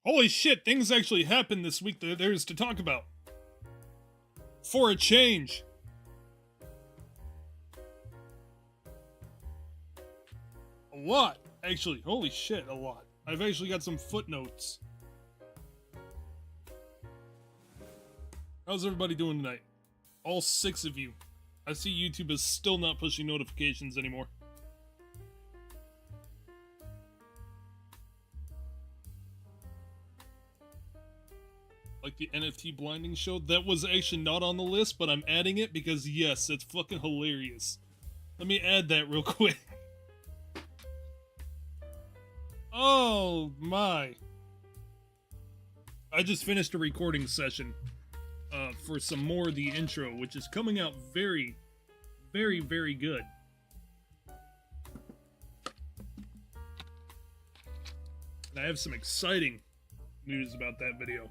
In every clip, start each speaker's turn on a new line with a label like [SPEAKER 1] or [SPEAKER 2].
[SPEAKER 1] Holy shit, things actually happened this week that there's to talk about. For a change. A lot, actually. Holy shit, a lot. I've actually got some footnotes. How's everybody doing tonight? All 6 of you. I see YouTube is still not pushing notifications anymore. Like the NFT blinding show, that was actually not on the list, but I'm adding it because yes, it's fucking hilarious. Let me add that real quick. Oh my. I just finished a recording session for some more of the intro, which is coming out very, very, very good. And I have some exciting news about that video.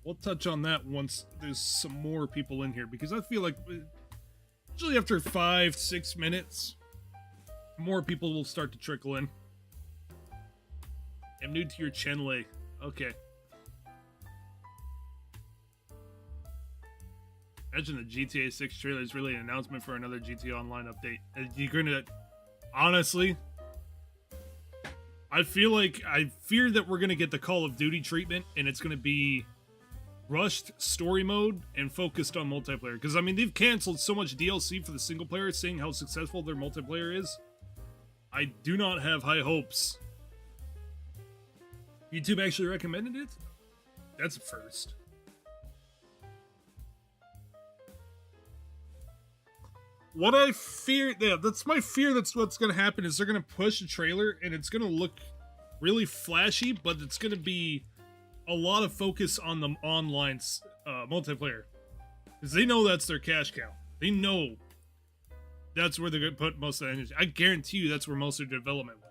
[SPEAKER 1] We'll touch on that once there's some more people in here, because I feel like usually after 5-6 minutes, more people will start to trickle in. I'm new to your channel. Okay. Imagine the GTA 6 trailer is really an announcement for another GTA Online update. You're gonna... Honestly, I fear that we're gonna get the Call of Duty treatment, and it's gonna be rushed story mode and focused on multiplayer. Because, I mean, they've canceled so much DLC for the single player, seeing how successful their multiplayer is. I do not have high hopes. YouTube actually recommended it? That's a first. What I fear, yeah, that's my fear, that's what's going to happen, is they're going to push a trailer and it's going to look really flashy, but it's going to be a lot of focus on the online multiplayer. Because they know that's their cash cow. They know that's where they're going to put most of the energy. I guarantee you that's where most of their development went.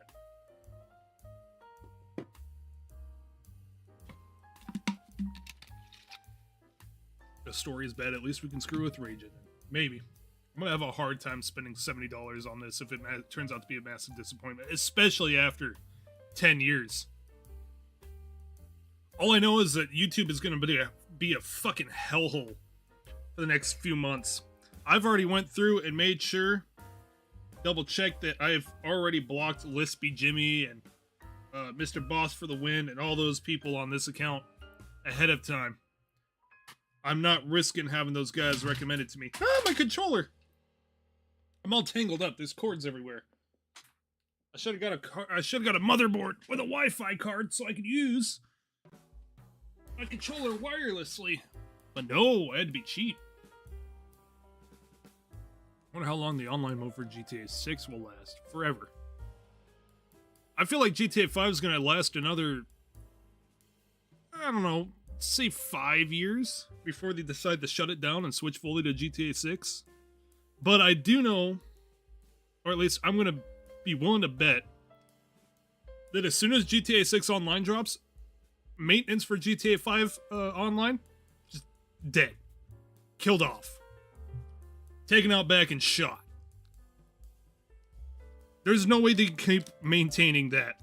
[SPEAKER 1] The story is bad, at least we can screw with Rage in it. Maybe. I'm going to have a hard time spending $70 on this if it turns out to be a massive disappointment. Especially after 10 years. All I know is that YouTube is going to be a fucking hellhole for the next few months. I've already went through and made sure, double checked that I've already blocked Lispy Jimmy and Mr. Boss for the Win and all those people on this account ahead of time. I'm not risking having those guys recommended to me. Ah, my controller! I'm all tangled up. There's cords everywhere. I should have got a motherboard with a Wi-Fi card so I could use my controller wirelessly. But no, I had to be cheap. I wonder how long the online mode for GTA 6 will last. Forever. I feel like GTA 5 is going to last another, I don't know, say 5 years before they decide to shut it down and switch fully to GTA 6. But I do know, or at least I'm going to be willing to bet, that as soon as GTA 6 Online drops, maintenance for GTA 5 Online, just dead. Killed off. Taken out back and shot. There's no way they can keep maintaining that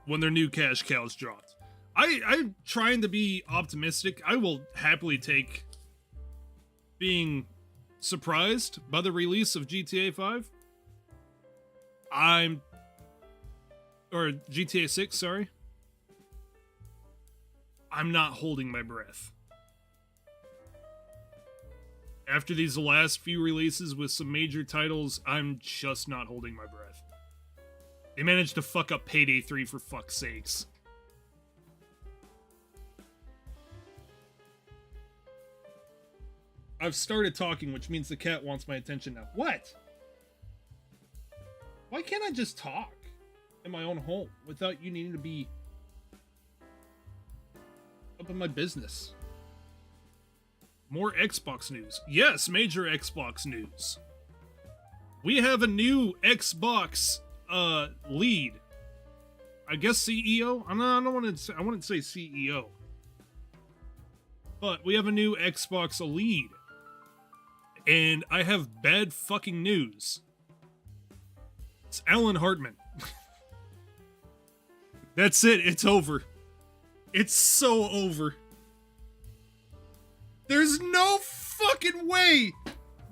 [SPEAKER 1] when their new cash cows dropped. I'm trying to be optimistic. I will happily take being surprised by the release of GTA 5. Or GTA 6, sorry. I'm not holding my breath. After these last few releases with some major titles, I'm just not holding my breath. They managed to fuck up Payday 3 for fuck's sakes. I've started talking, which means the cat wants my attention now. What? Why can't I just talk in my own home without you needing to be up in my business? More Xbox news. Yes, major Xbox news. We have a new Xbox lead. I guess CEO? I wouldn't say CEO. But we have a new Xbox lead. And I have bad fucking news. It's Alan Hartman. That's it. It's over. It's so over. There's no fucking way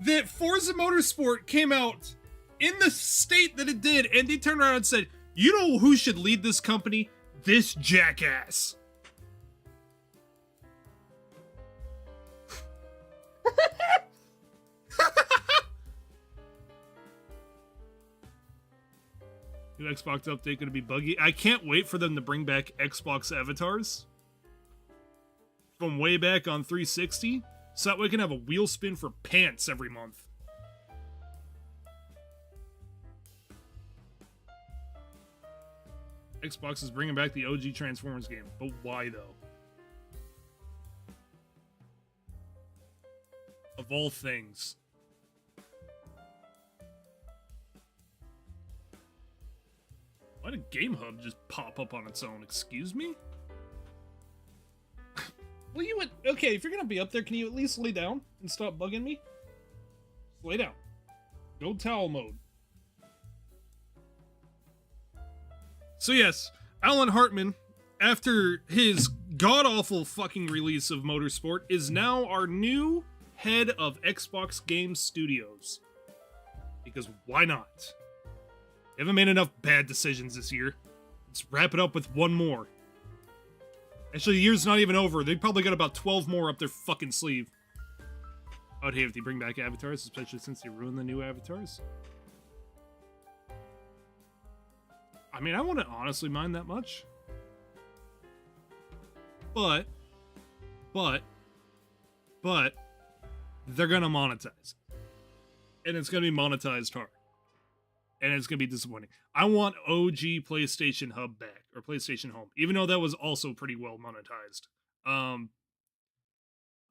[SPEAKER 1] that Forza Motorsport came out in the state that it did, and they turned around and said, you know who should lead this company? This jackass. New Xbox update gonna be buggy. I can't wait for them to bring back Xbox avatars from way back on 360, so that way we can have a wheel spin for pants every month. Xbox is bringing back the OG Transformers game, but why though? Of all things. Why did GameHub just pop up on its own? Excuse me? Well, you would... Okay, if you're gonna be up there, can you at least lay down and stop bugging me? Just lay down. Go towel mode. So yes, Alan Hartman, after his god-awful fucking release of Motorsport, is now our new head of Xbox Game Studios. Because why not? They haven't made enough bad decisions this year. Let's wrap it up with one more. Actually, the year's not even over. They probably got about 12 more up their fucking sleeve. I would hate if they bring back avatars, especially since they ruined the new avatars. I mean, I wouldn't honestly mind that much. But, they're gonna monetize. And it's gonna be monetized hard. And it's gonna be disappointing. I want OG PlayStation Hub back, or PlayStation Home, even though that was also pretty well monetized. I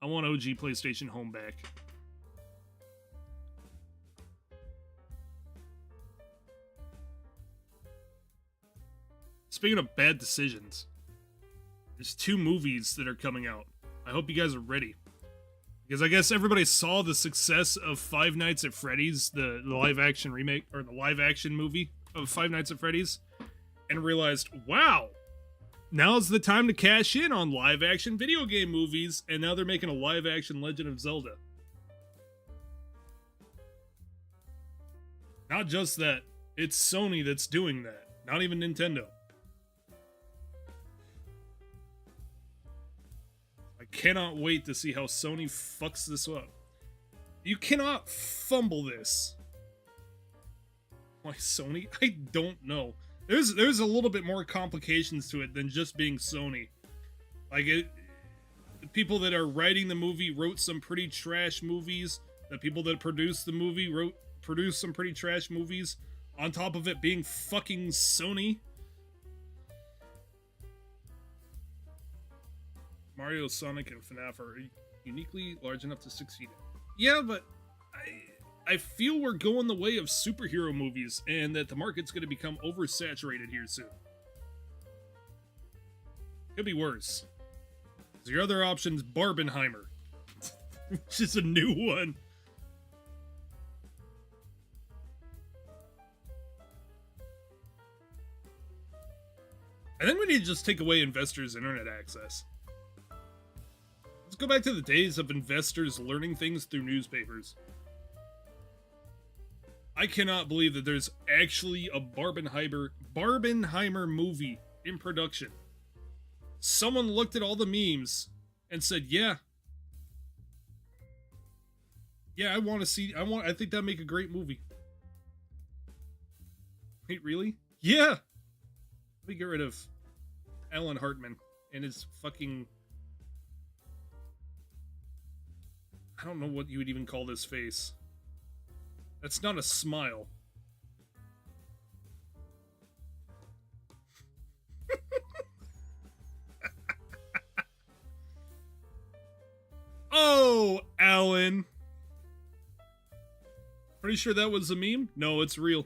[SPEAKER 1] want OG PlayStation Home back. Speaking of bad decisions, there's 2 movies that are coming out. I hope you guys are ready. Because I guess everybody saw the success of Five Nights at Freddy's, the live-action remake, or the live-action movie of Five Nights at Freddy's, and realized, wow, now's the time to cash in on live-action video game movies, and now they're making a live-action Legend of Zelda. Not just that, it's Sony that's doing that, not even Nintendo. Cannot wait to see how Sony fucks this up. You cannot fumble this. Why Sony? I don't know. There's a little bit more complications to it than just being Sony. Like the people that are writing the movie wrote some pretty trash movies. The people that produced the movie produced some pretty trash movies. On top of it being fucking Sony. Mario, Sonic, and FNAF are uniquely large enough to succeed. Yeah, but I feel we're going the way of superhero movies, and that the market's going to become oversaturated here soon. Could be worse. So your other option's Barbenheimer, which is a new one. I think we need to just take away investors' internet access. Let's go back to the days of investors learning things through newspapers. I cannot believe that there's actually a Barbenheimer movie in production. Someone looked at all the memes and said, yeah, I want to see, I think that'd make a great movie. Wait, really? Yeah! Let me get rid of Alan Hartman and his fucking... I don't know what you would even call this face. That's not a smile. Oh, Alan. Pretty sure that was a meme? No, it's real.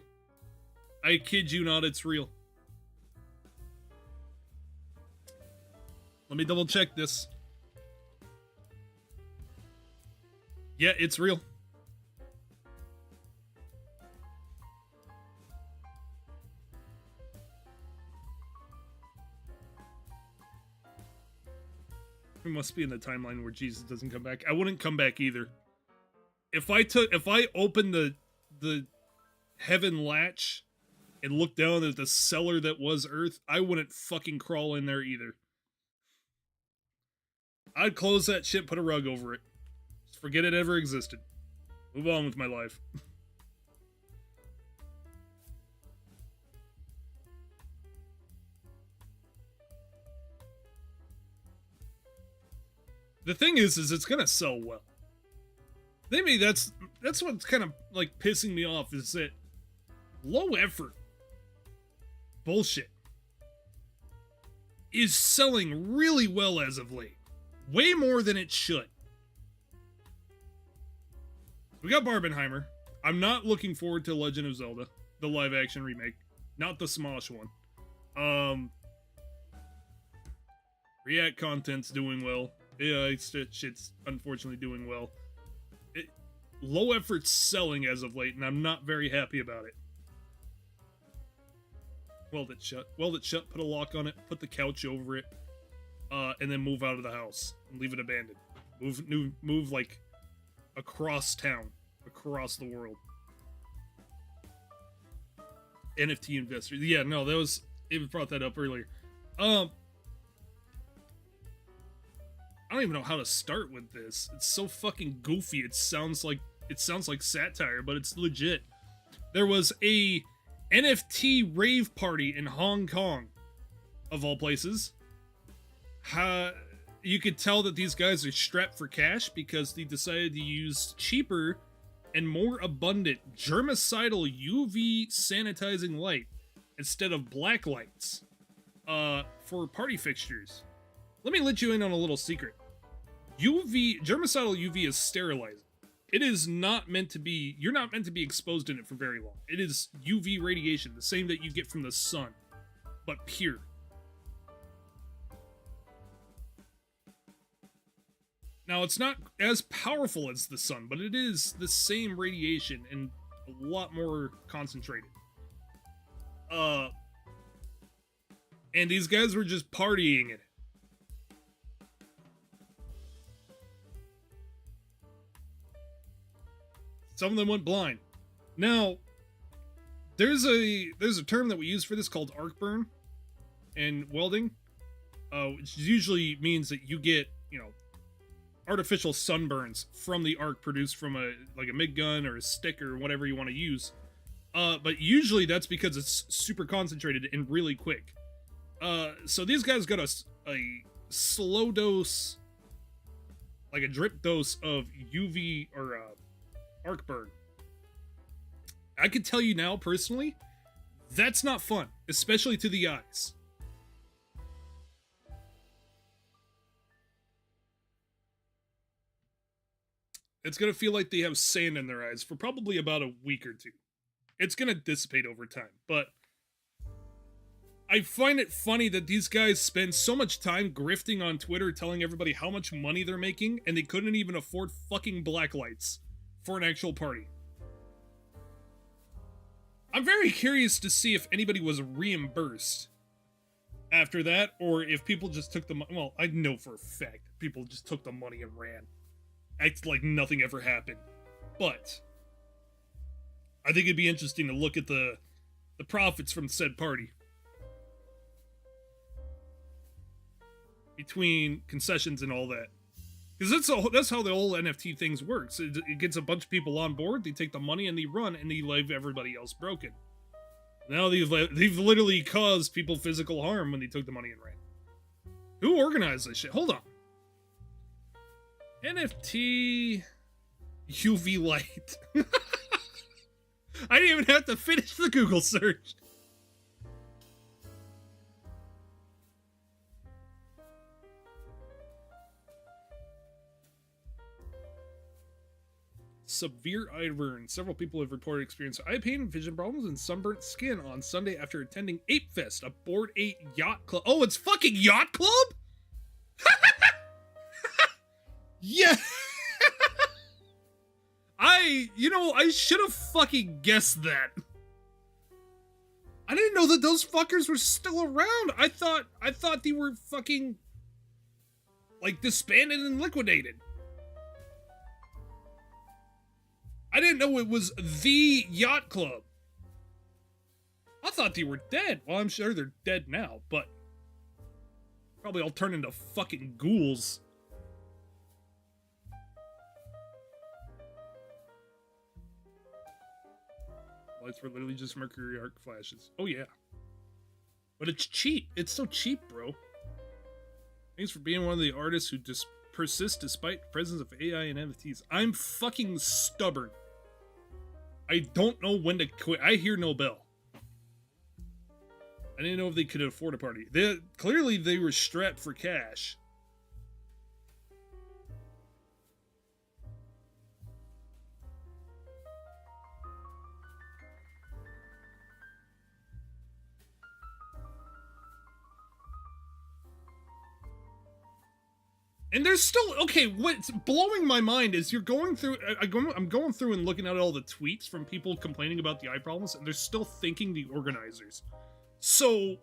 [SPEAKER 1] I kid you not, it's real. Let me double check this. Yeah, it's real. We must be in the timeline where Jesus doesn't come back. I wouldn't come back either. If I opened the heaven latch and looked down at the cellar that was Earth, I wouldn't fucking crawl in there either. I'd close that shit, put a rug over it. Just forget it ever existed. Move on with my life. The thing is it's gonna sell well. Maybe that's what's kind of like pissing me off, is that low effort bullshit is selling really well as of late. Way more than it should. We got Barbenheimer. I'm not looking forward to Legend of Zelda, the live action remake, not the Smosh one. React content's doing well. Yeah, shit's unfortunately doing well. Low effort's selling as of late, and I'm not very happy about it. Weld it shut. Weld it shut, put a lock on it, put the couch over it, and then move out of the house and leave it abandoned. Move like across town, across the world. NFT investors. Yeah, no, that was, it brought that up earlier. I don't even know how to start with this. It's so fucking goofy. It sounds like satire, but it's legit. There was a NFT rave party in Hong Kong, of all places. You could tell that these guys are strapped for cash because they decided to use cheaper and more abundant germicidal UV sanitizing light instead of black lights for party fixtures. Let me let you in on a little secret. Germicidal UV is sterilizing. It is not meant to be, you're not meant to be exposed in it for very long. It is UV radiation, the same that you get from the sun, but pure. Now, it's not as powerful as the sun, but it is the same radiation and a lot more concentrated. And these guys were just partying in it. Some of them went blind. Now, there's a term that we use for this called arc burn in welding, which usually means that you get, artificial sunburns from the arc produced from a MIG gun or a stick or whatever you want to use. But usually that's because it's super concentrated and really quick. So these guys got a slow dose, like a drip dose of UV or arc burn. I can tell you now personally, that's not fun, especially to the eyes. It's gonna feel like they have sand in their eyes for probably about a week or two. It's gonna dissipate over time, but I find it funny that these guys spend so much time grifting on Twitter telling everybody how much money they're making, and they couldn't even afford fucking black lights for an actual party. I'm very curious to see if anybody was reimbursed after that, or if people just took the money. Well, I know for a fact people just took the money and ran. Act like nothing ever happened. But I think it'd be interesting to look at the profits from said party. Between concessions and all that. Because that's how the whole NFT things works. It gets a bunch of people on board, they take the money and they run, and they leave everybody else broken. Now they've literally caused people physical harm when they took the money and ran. Who organized this shit? Hold on. NFT UV light. I didn't even have to finish the Google search. Severe eye burn. Several people have reported experiencing eye pain, vision problems, and sunburnt skin on Sunday after attending Ape Fest, a Bored Ape yacht club. Oh, it's fucking yacht club? Yeah. I should have fucking guessed that. I didn't know that those fuckers were still around. I thought they were fucking like disbanded and liquidated. I didn't know it was the yacht club. I thought they were dead. Well, I'm sure they're dead now, but probably all turned into fucking ghouls. Lights were literally just mercury arc flashes. Oh yeah. But it's cheap. It's so cheap, bro. Thanks for being one of the artists who just persist despite the presence of AI and NFTs. I'm fucking stubborn. I don't know when to quit. I hear no bell. I didn't know if they could afford a party. Clearly they were strapped for cash. And there's still, okay, what's blowing my mind is you're going through, I'm going through and looking at all the tweets from people complaining about the eye problems, and they're still thanking the organizers. So,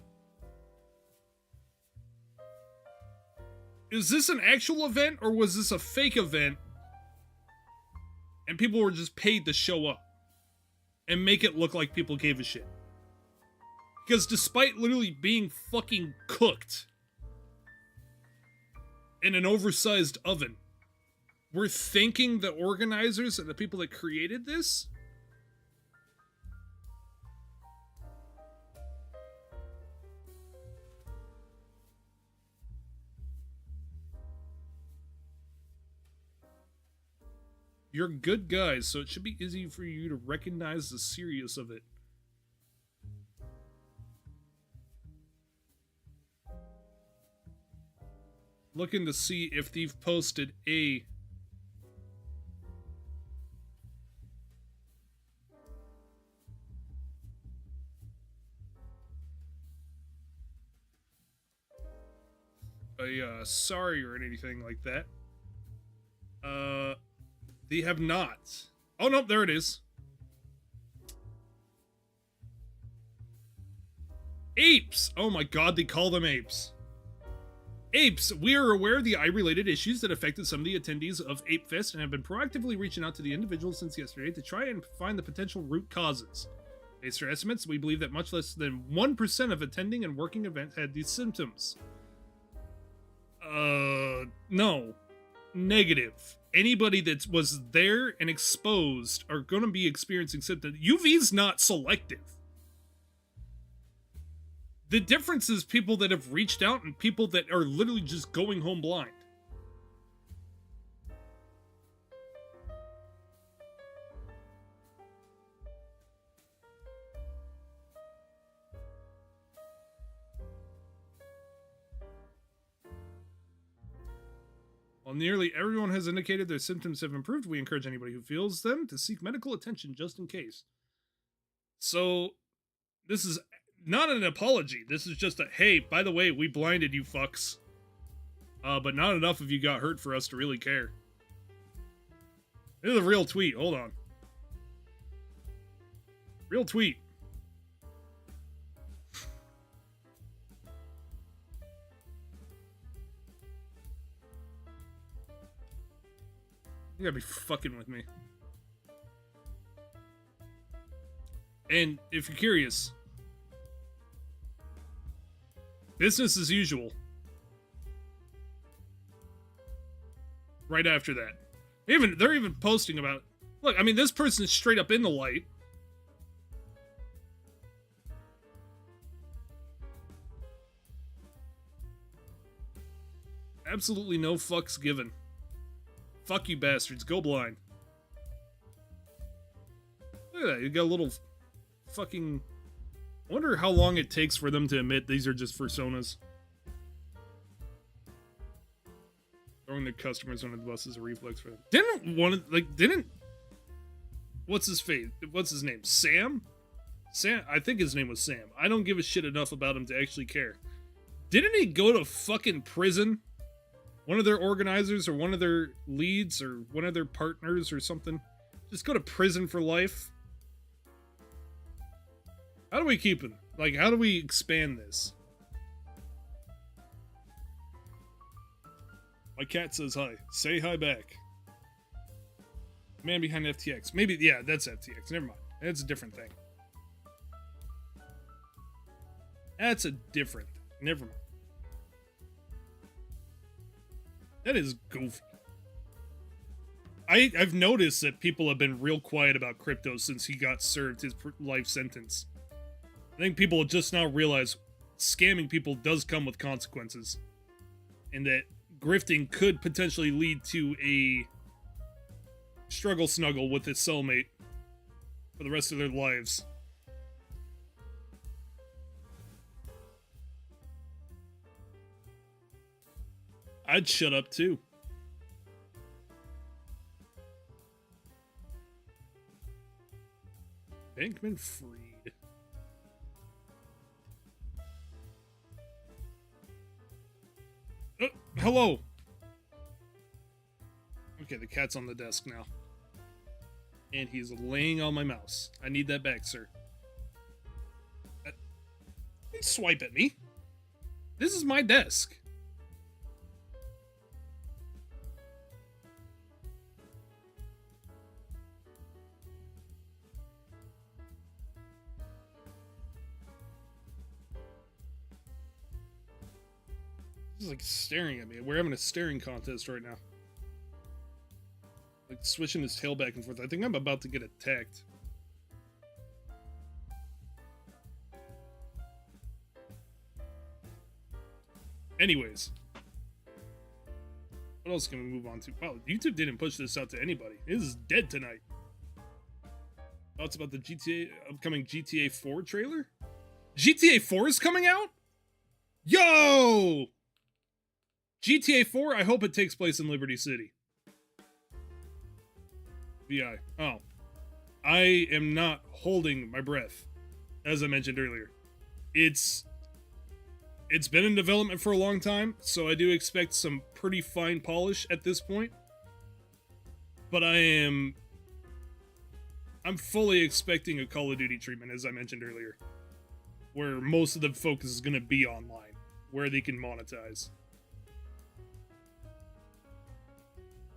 [SPEAKER 1] is this an actual event, or was this a fake event, and people were just paid to show up and make it look like people gave a shit? Because despite literally being fucking cooked in an oversized oven, we're thanking the organizers and the people that created this? You're good guys, so it should be easy for you to recognize the seriousness of it. Looking to see if they've posted a sorry or anything like that. They have not. Oh no, there it is. Apes! Oh my god, they call them apes. Apes, we are aware of the eye-related issues that affected some of the attendees of Ape Fest and have been proactively reaching out to the individuals since yesterday to try and find the potential root causes. Based on our estimates, we believe that much less than 1% of attending and working events had these symptoms. No. Negative. Anybody that was there and exposed are going to be experiencing symptoms. UV's not selective. The difference is people that have reached out and people that are literally just going home blind. While nearly everyone has indicated their symptoms have improved, we encourage anybody who feels them to seek medical attention just in case. So, this is not an apology. This is just a, hey, by the way, we blinded you fucks. But not enough of you got hurt for us to really care. This is a real tweet. Hold on. Real tweet. You gotta be fucking with me. And if you're curious, business as usual. Right after that. They're even posting about, look, I mean, this person's straight up in the light. Absolutely no fucks given. Fuck you bastards, go blind. Look at that, you got a little fucking... I wonder how long it takes for them to admit these are just personas. Throwing their customers under the bus is a reflex for them. Didn't... What's his face? What's his name? Sam? I think his name was Sam. I don't give a shit enough about him to actually care. Didn't he go to fucking prison? One of their organizers or one of their leads or one of their partners or something. Just go to prison for life. How do we keep him? Like, how do we expand this? My cat says hi. Say hi back. Man behind FTX. Maybe, yeah, that's FTX. Never mind. That's a different thing. That's a different thing. Never mind. That is goofy. I've noticed that people have been real quiet about crypto since he got served his life sentence. I think people just now realize scamming people does come with consequences. And that grifting could potentially lead to a struggle snuggle with his cellmate for the rest of their lives. I'd shut up too. Bankman Freed. Hello. Okay, the cat's on the desk now. And he's laying on my mouse. I need that back, sir. Don't swipe at me. This is my desk. This is like staring at me. We're having a staring contest right now. Like swishing his tail back and forth. I think I'm about to get attacked. Anyways. What else can we move on to? Wow, YouTube didn't push this out to anybody. This is dead tonight. Thoughts about the upcoming GTA 4 trailer? GTA 4 is coming out? Yo! GTA 4, I hope it takes place in Liberty City. VI. Oh. I am not holding my breath, as I mentioned earlier. It's been in development for a long time, so I do expect some pretty fine polish at this point. But I'm fully expecting a Call of Duty treatment, as I mentioned earlier, where most of the focus is going to be online, where they can monetize.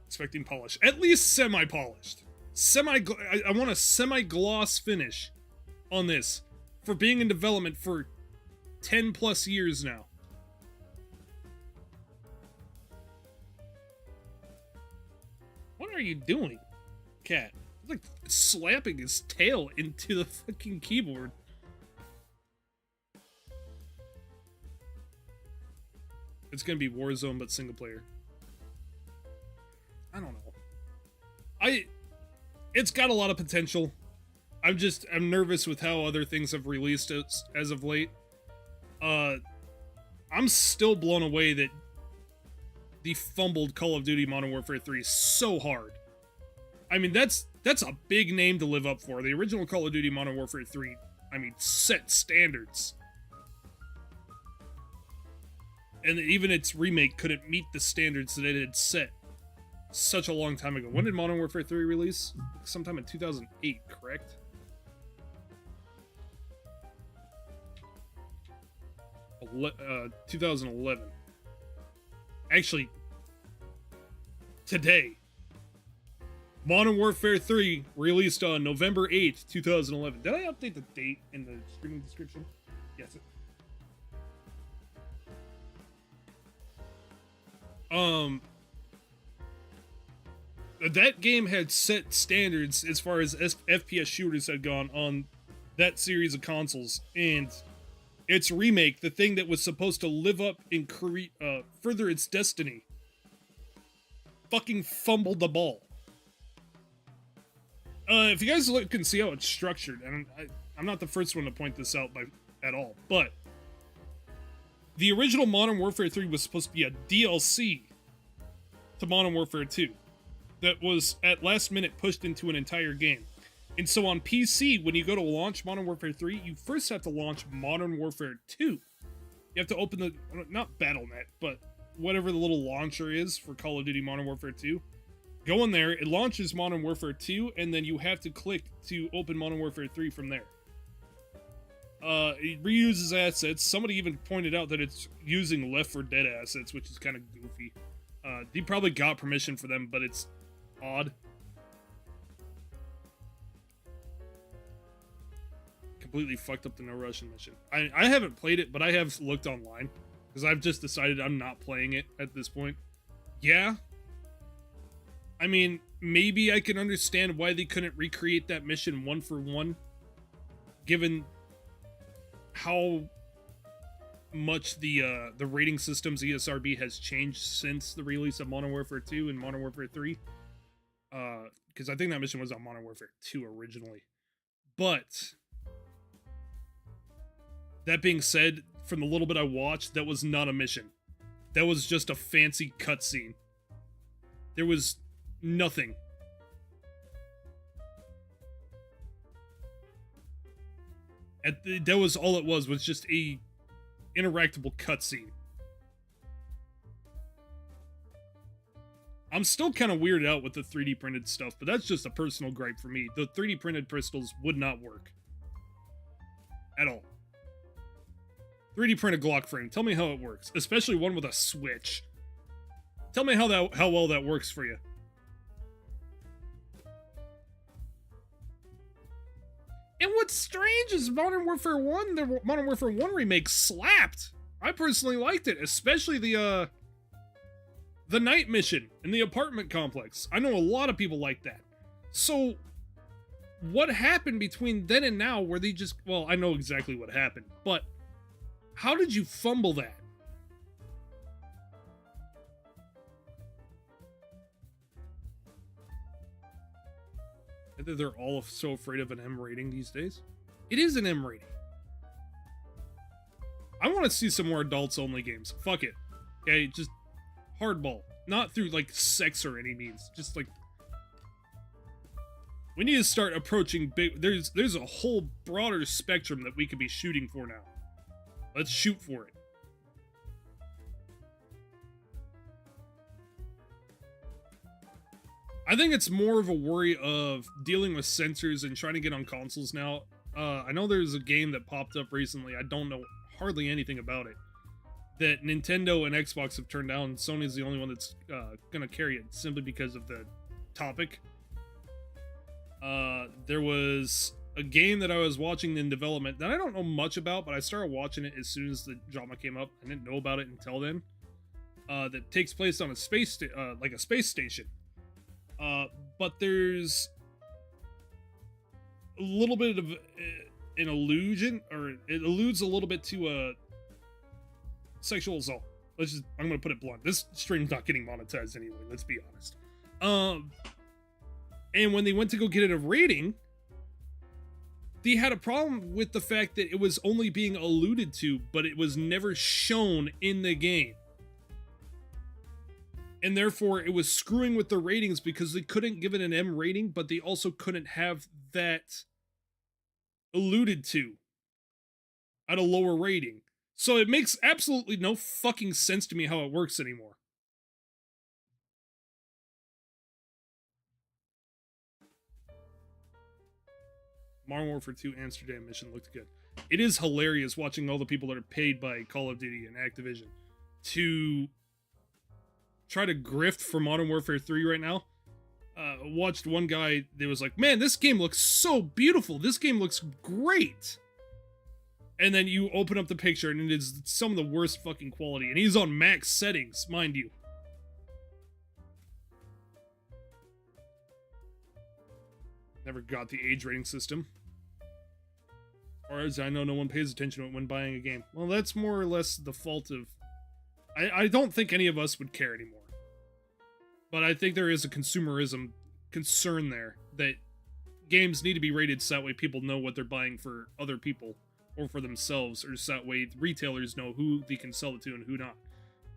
[SPEAKER 1] Expecting polish. At least semi-polished. I want a semi-gloss finish on this for being in development for 10 plus years now. What are you doing, cat? He's like slapping his tail into the fucking keyboard. It's gonna be Warzone, but single player. I don't know. It's got a lot of potential. I'm nervous with how other things have released as of late. I'm still blown away that the fumbled Call of Duty Modern Warfare 3 is so hard. I mean, that's a big name to live up for. The original Call of Duty Modern Warfare 3, I mean, set standards. And even its remake couldn't meet the standards that it had set such a long time ago. When did Modern Warfare 3 release? Sometime in 2008, correct? Uh, 2011. Actually, today. Modern Warfare 3 released on November 8th, 2011. Did I update the date in the streaming description? Yes. That game had set standards as far as FPS shooters had gone on that series of consoles, and its remake, the thing that was supposed to live up and further its destiny, fucking fumbled the ball. If you guys can see how it's structured, and I'm not the first one to point this out at all, but the original Modern Warfare 3 was supposed to be a DLC to Modern Warfare 2 that was at last minute pushed into an entire game. And so on PC, when you go to launch Modern Warfare 3, you first have to launch Modern Warfare 2. You have to open the, not Battle.net, but whatever the little launcher is for Call of Duty Modern Warfare 2. Go in there, it launches Modern Warfare 2, and then you have to click to open Modern Warfare 3 from there. It reuses assets. Somebody even pointed out that it's using Left 4 Dead assets, which is kind of goofy. He probably got permission for them, but it's odd. Completely fucked up the No Russian mission. I haven't played it, but I have looked online because I've just decided I'm not playing it at this point. Yeah. I mean, maybe I can understand why they couldn't recreate that mission one for one, given how much the rating systems ESRB has changed since the release of Modern Warfare 2 and Modern Warfare 3. Because I think that mission was on Modern Warfare 2 originally. But that being said, from the little bit I watched, that was not a mission. That was just a fancy cutscene. There was nothing. That was all it was just a interactable cutscene. I'm still kind of weirded out with the 3D printed stuff, but that's just a personal gripe for me. The 3D printed pistols would not work. At all. 3D printed Glock frame, tell me how it works. Especially one with a switch. Tell me how well that works for you. And what's strange is Modern Warfare 1, the Modern Warfare 1 remake slapped. I personally liked it, especially the night mission in the apartment complex. I know a lot of people like that. So, what happened between then and now where they just... Well, I know exactly what happened, but how did you fumble that? They're all so afraid of an M rating these days. It is an M rating. I want to see some more adults-only games. Fuck it. Okay, just hardball. Not through, like, sex or any means. Just, like... We need to start approaching big... There's a whole broader spectrum that we could be shooting for now. Let's shoot for it. I think it's more of a worry of dealing with censors and trying to get on consoles now. I know there's a game that popped up recently, I don't know hardly anything about it, that Nintendo and Xbox have turned down. Sony's the only one that's gonna carry it, simply because of the topic. There was a game that I was watching in development that I don't know much about, but I started watching it as soon as the drama came up. I didn't know about it until then. That takes place on a space station. But there's a little bit of an illusion, or it alludes a little bit to sexual assault. I'm gonna put it blunt. This stream's not getting monetized anyway, let's be honest. And when they went to go get it a rating, they had a problem with the fact that it was only being alluded to, but it was never shown in the game. And therefore, it was screwing with the ratings because they couldn't give it an M rating, but they also couldn't have that alluded to at a lower rating. So it makes absolutely no fucking sense to me how it works anymore. Modern Warfare 2 Amsterdam mission looked good. It is hilarious watching all the people that are paid by Call of Duty and Activision to try to grift for Modern Warfare 3 right now. Watched one guy that was like, man, this game looks so beautiful. This game looks great. And then you open up the picture and it is some of the worst fucking quality. And he's on max settings, mind you. Never got the age rating system. As far as I know, no one pays attention to it when buying a game. Well, that's more or less the fault of... I don't think any of us would care anymore. But I think there is a consumerism concern there, that games need to be rated so that way people know what they're buying for other people or for themselves, or so that way retailers know who they can sell it to and who not.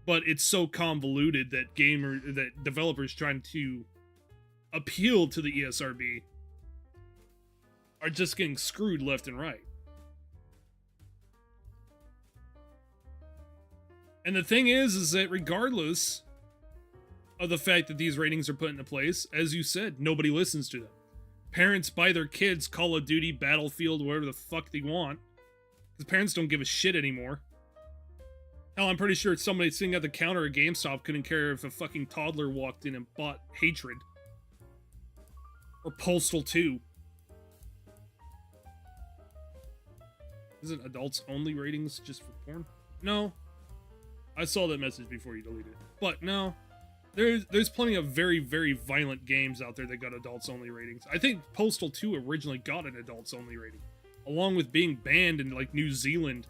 [SPEAKER 1] But it's so convoluted that that developers trying to appeal to the ESRB are just getting screwed left and right. And the thing is that regardless of the fact that these ratings are put into place, as you said, nobody listens to them. Parents buy their kids Call of Duty, Battlefield, whatever the fuck they want, because parents don't give a shit anymore. Hell, I'm pretty sure somebody sitting at the counter at GameStop couldn't care if a fucking toddler walked in and bought Hatred. Or Postal 2. Isn't adults only ratings just for porn? No. I saw that message before you deleted it. But no. There's plenty of very, very violent games out there that got adults only ratings. I think Postal 2 originally got an adults only rating. Along with being banned in like New Zealand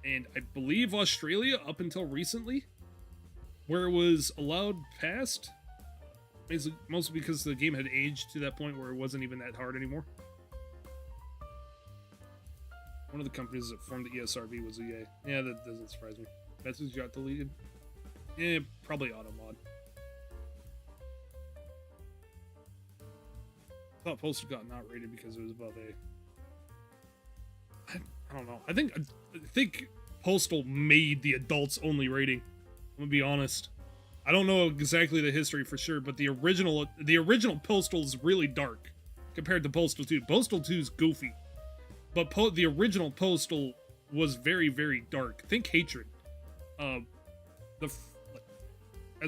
[SPEAKER 1] and I believe Australia up until recently, where it was allowed past, mostly because the game had aged to that point where it wasn't even that hard anymore. One of the companies that formed the ESRB was EA. Yeah, that doesn't surprise me. Message got deleted. Yeah, probably Automod. I thought Postal got not rated because it was above A. I don't know. I think Postal made the adults only rating. I'm gonna be honest. I don't know exactly the history for sure, but the original Postal is really dark compared to Postal 2. Postal 2 is goofy, but the original Postal was very, very dark. Think Hatred. As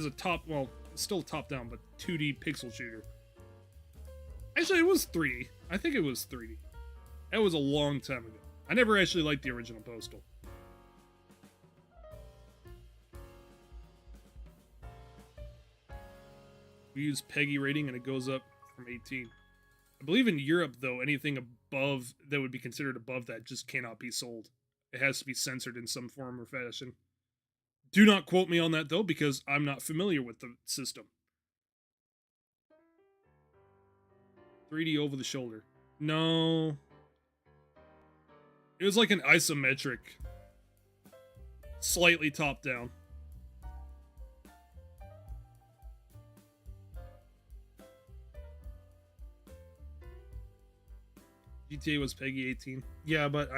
[SPEAKER 1] a top, well, still top down, but 2D pixel shooter. Actually, it was 3D. I think it was 3D. That was a long time ago. I never actually liked the original Postal. We use PEGI rating and it goes up from 18. I believe in Europe, though, anything above that would be considered above that just cannot be sold. It has to be censored in some form or fashion. Do not quote me on that, though, because I'm not familiar with the system. 3D over the shoulder. No. It was like an isometric. Slightly top down. GTA was PEGI 18. Yeah, but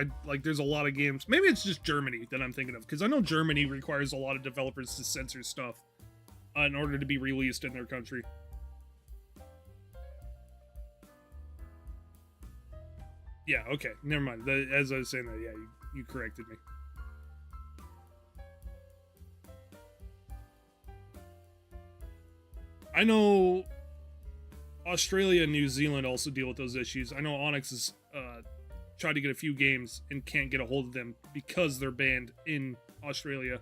[SPEAKER 1] there's a lot of games. Maybe it's just Germany that I'm thinking of, because I know Germany requires a lot of developers to censor stuff in order to be released in their country. Yeah, okay, never mind. As I was saying that, yeah, you corrected me. I know Australia and New Zealand also deal with those issues. I know Onyx has tried to get a few games and can't get a hold of them because they're banned in Australia.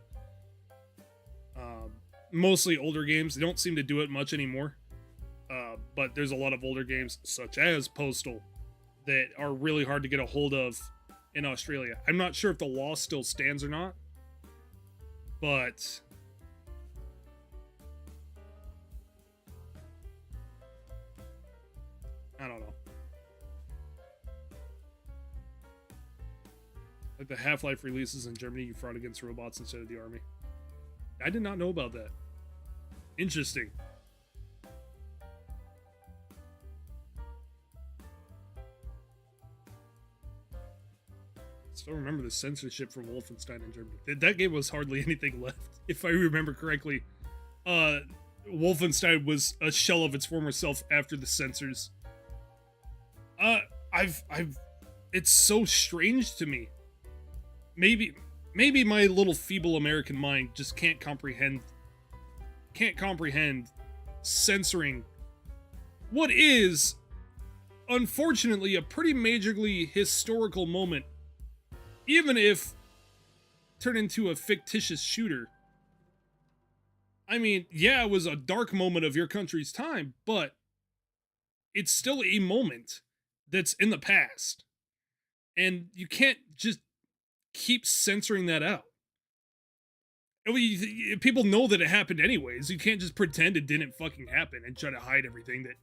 [SPEAKER 1] Mostly older games. They don't seem to do it much anymore. But there's a lot of older games, such as Postal, that are really hard to get a hold of in Australia. I'm not sure if the law still stands or not, but I don't know. Like the Half-Life releases in Germany, you fought against robots instead of the army. I did not know about that. Interesting. Still remember the censorship for Wolfenstein in Germany. That game was hardly anything left, if I remember correctly. Wolfenstein was a shell of its former self after the censors. It's so strange to me. Maybe my little feeble American mind just can't comprehend censoring what is, unfortunately, a pretty majorly historical moment, even if turned into a fictitious shooter. I mean, yeah, it was a dark moment of your country's time, but it's still a moment that's in the past. And you can't just keep censoring that out. I mean, people know that it happened anyways. You can't just pretend it didn't fucking happen and try to hide everything that...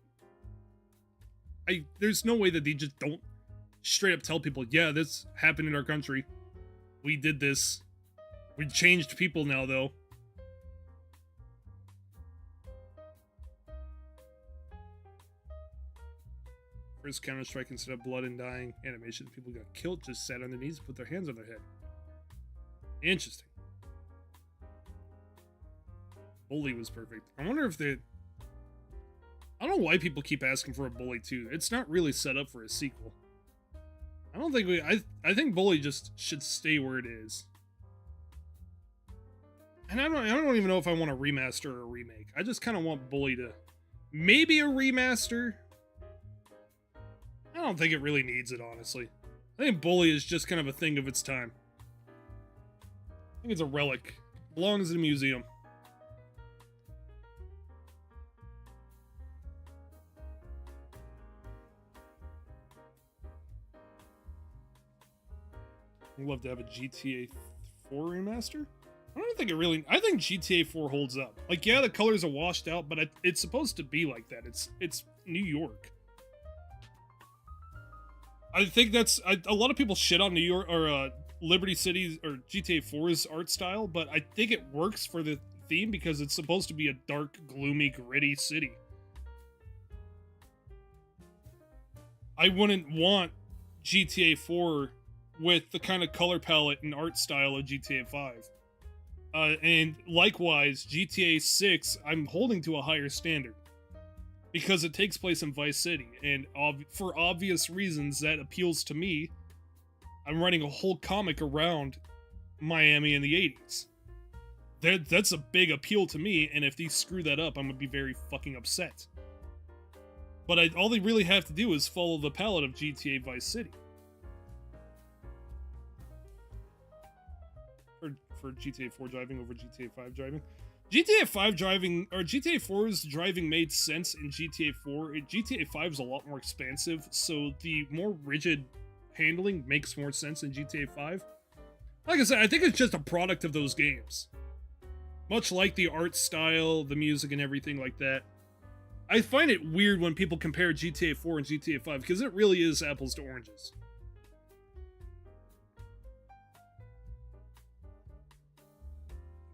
[SPEAKER 1] There's no way that they just don't straight up tell people, yeah, this happened in our country. We did this. We changed people now, though. First Counter-Strike, instead of blood and dying animation, people got killed, just sat on their knees and put their hands on their head. Interesting. Bully was perfect. I wonder if they... I don't know why people keep asking for a Bully 2. It's not really set up for a sequel. I don't think I think Bully just should stay where it is. And I don't even know if I want a remaster or a remake. I just kind of want Bully to maybe a remaster. I don't think it really needs it, honestly. I think Bully is just kind of a thing of its time. I think it's a relic. Belongs in a museum. I'd love to have a GTA 4 remaster. I don't think it really. I think GTA 4 holds up. Like, yeah, the colors are washed out, but it's supposed to be like that. It's New York. I think that's a lot of people shit on New York or Liberty City's or GTA 4's art style, but I think it works for the theme because it's supposed to be a dark, gloomy, gritty city. I wouldn't want GTA 4 with the kind of color palette and art style of GTA 5. And likewise, GTA 6, I'm holding to a higher standard. Because it takes place in Vice City, and for obvious reasons that appeals to me. I'm writing a whole comic around Miami in the 80s. That's a big appeal to me, and if these screw that up, I'm gonna be very fucking upset. But all they really have to do is follow the palette of GTA Vice City. For GTA 4 driving over GTA 5 driving. GTA 5 driving, or GTA 4's driving made sense in GTA 4. GTA 5 is a lot more expansive, so the more rigid handling makes more sense in GTA 5. Like I said, I think it's just a product of those games. Much like the art style, the music, and everything like that. I find it weird when people compare GTA 4 and GTA 5, because it really is apples to oranges.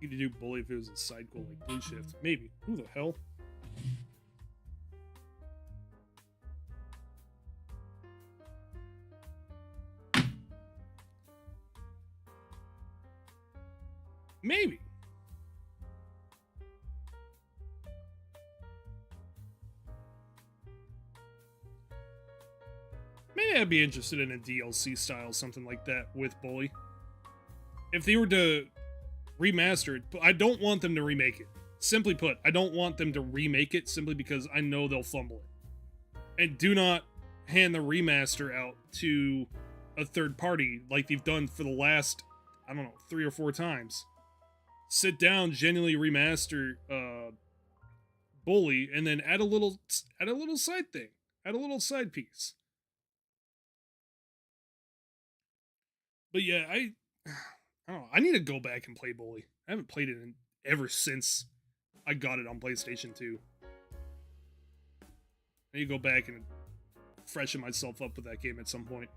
[SPEAKER 1] You could do Bully if it was a side goal like Blue Shift. Maybe. Who the hell? Maybe. Maybe I'd be interested in a DLC style, something like that, with Bully. If they were to remaster it, but I don't want them to remake it. Simply put, I don't want them to remake it simply because I know they'll fumble it. And do not hand the remaster out to a third party like they've done for the last, I don't know, 3 or 4 times. Sit down, genuinely remaster Bully, and then add a little side thing. Add a little side piece. But yeah, I don't know. I need to go back and play Bully. I haven't played it ever since I got it on PlayStation 2. I need to go back and freshen myself up with that game at some point.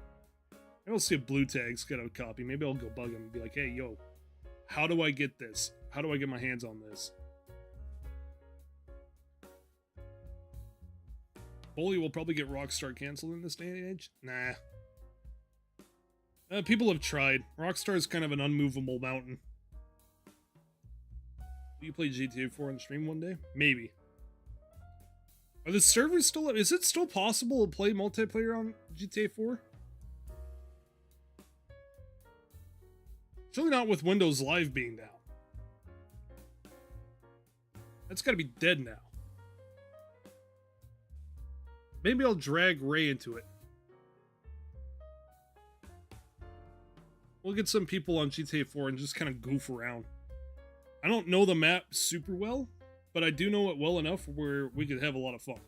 [SPEAKER 1] Maybe I'll see if Blue Tag's got a copy. Maybe I'll go bug him and be like, hey, yo, how do I get this? How do I get my hands on this? Bully will probably get Rockstar canceled in this day and age? Nah. People have tried. Rockstar is kind of an unmovable mountain. Will you play GTA 4 on stream one day? Maybe. Are the servers still up? Is it still possible to play multiplayer on GTA 4? Surely not with Windows Live being down. That's gotta be dead now. Maybe I'll drag Ray into it. We'll get some people on GTA 4 and just kind of goof around. I don't know the map super well, but I do know it well enough where we could have a lot of fun.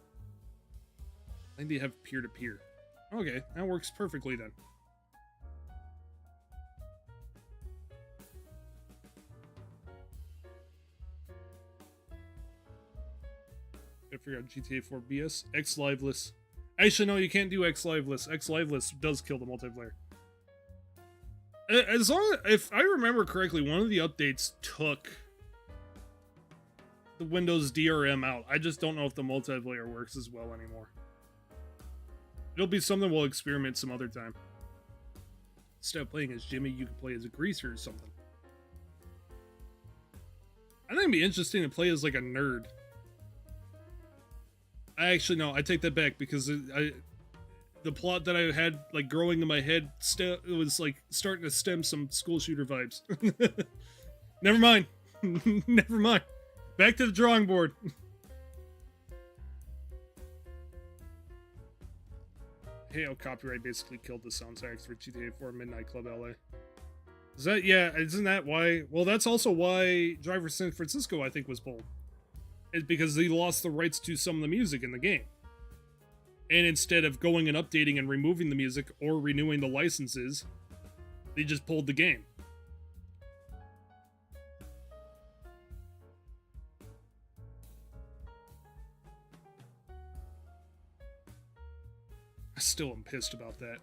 [SPEAKER 1] I think they have peer-to-peer. Okay, that works perfectly then. Gotta figure out GTA 4 BS. X Liveless. Actually, no, you can't do X Liveless. X Liveless does kill the multiplayer. As long as, if I remember correctly, one of the updates took the Windows DRM out. I just don't know if the multiplayer works as well anymore. It'll be something we'll experiment some other time. Instead of playing as Jimmy, you can play as a greaser or something. I think it'd be interesting to play as like a nerd. Actually, no, I take that back because the plot that I had like growing in my head it was like starting to stem some school shooter vibes. Never mind. Never mind. Back to the drawing board. Halo copyright basically killed the soundtracks for GTA 4 Midnight Club LA. Is that, yeah, isn't that why? Well, that's also why Driver San Francisco, I think, was pulled. It's because they lost the rights to some of the music in the game. And instead of going and updating and removing the music or renewing the licenses, they just pulled the game. I still am pissed about that.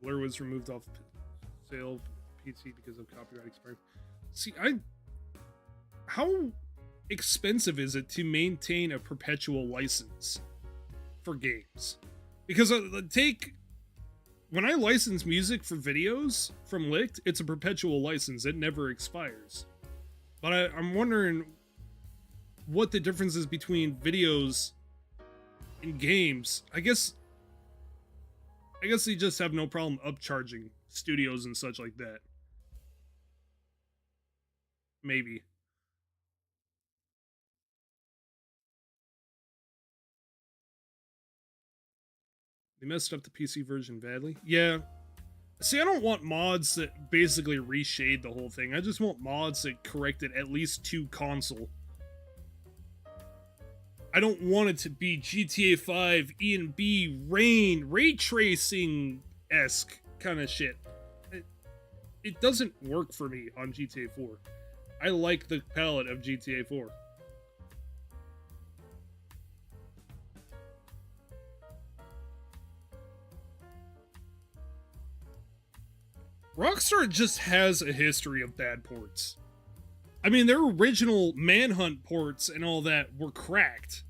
[SPEAKER 1] Blur was removed off sale PC because of copyright expiry. See, how expensive is it to maintain a perpetual license for games? Because when I license music for videos from Licked, it's a perpetual license. It never expires. But I'm wondering what the difference is between videos and games. I guess they just have no problem upcharging studios and such like that. Maybe. They messed up the PC version badly. Yeah. See, I don't want mods that basically reshade the whole thing. I just want mods that correct it at least to console. I don't want it to be GTA 5, E&B, Rain, ray tracing-esque kind of shit. It doesn't work for me on GTA 4. I like the palette of GTA 4. Rockstar just has a history of bad ports. I mean, their original Manhunt ports and all that were cracked.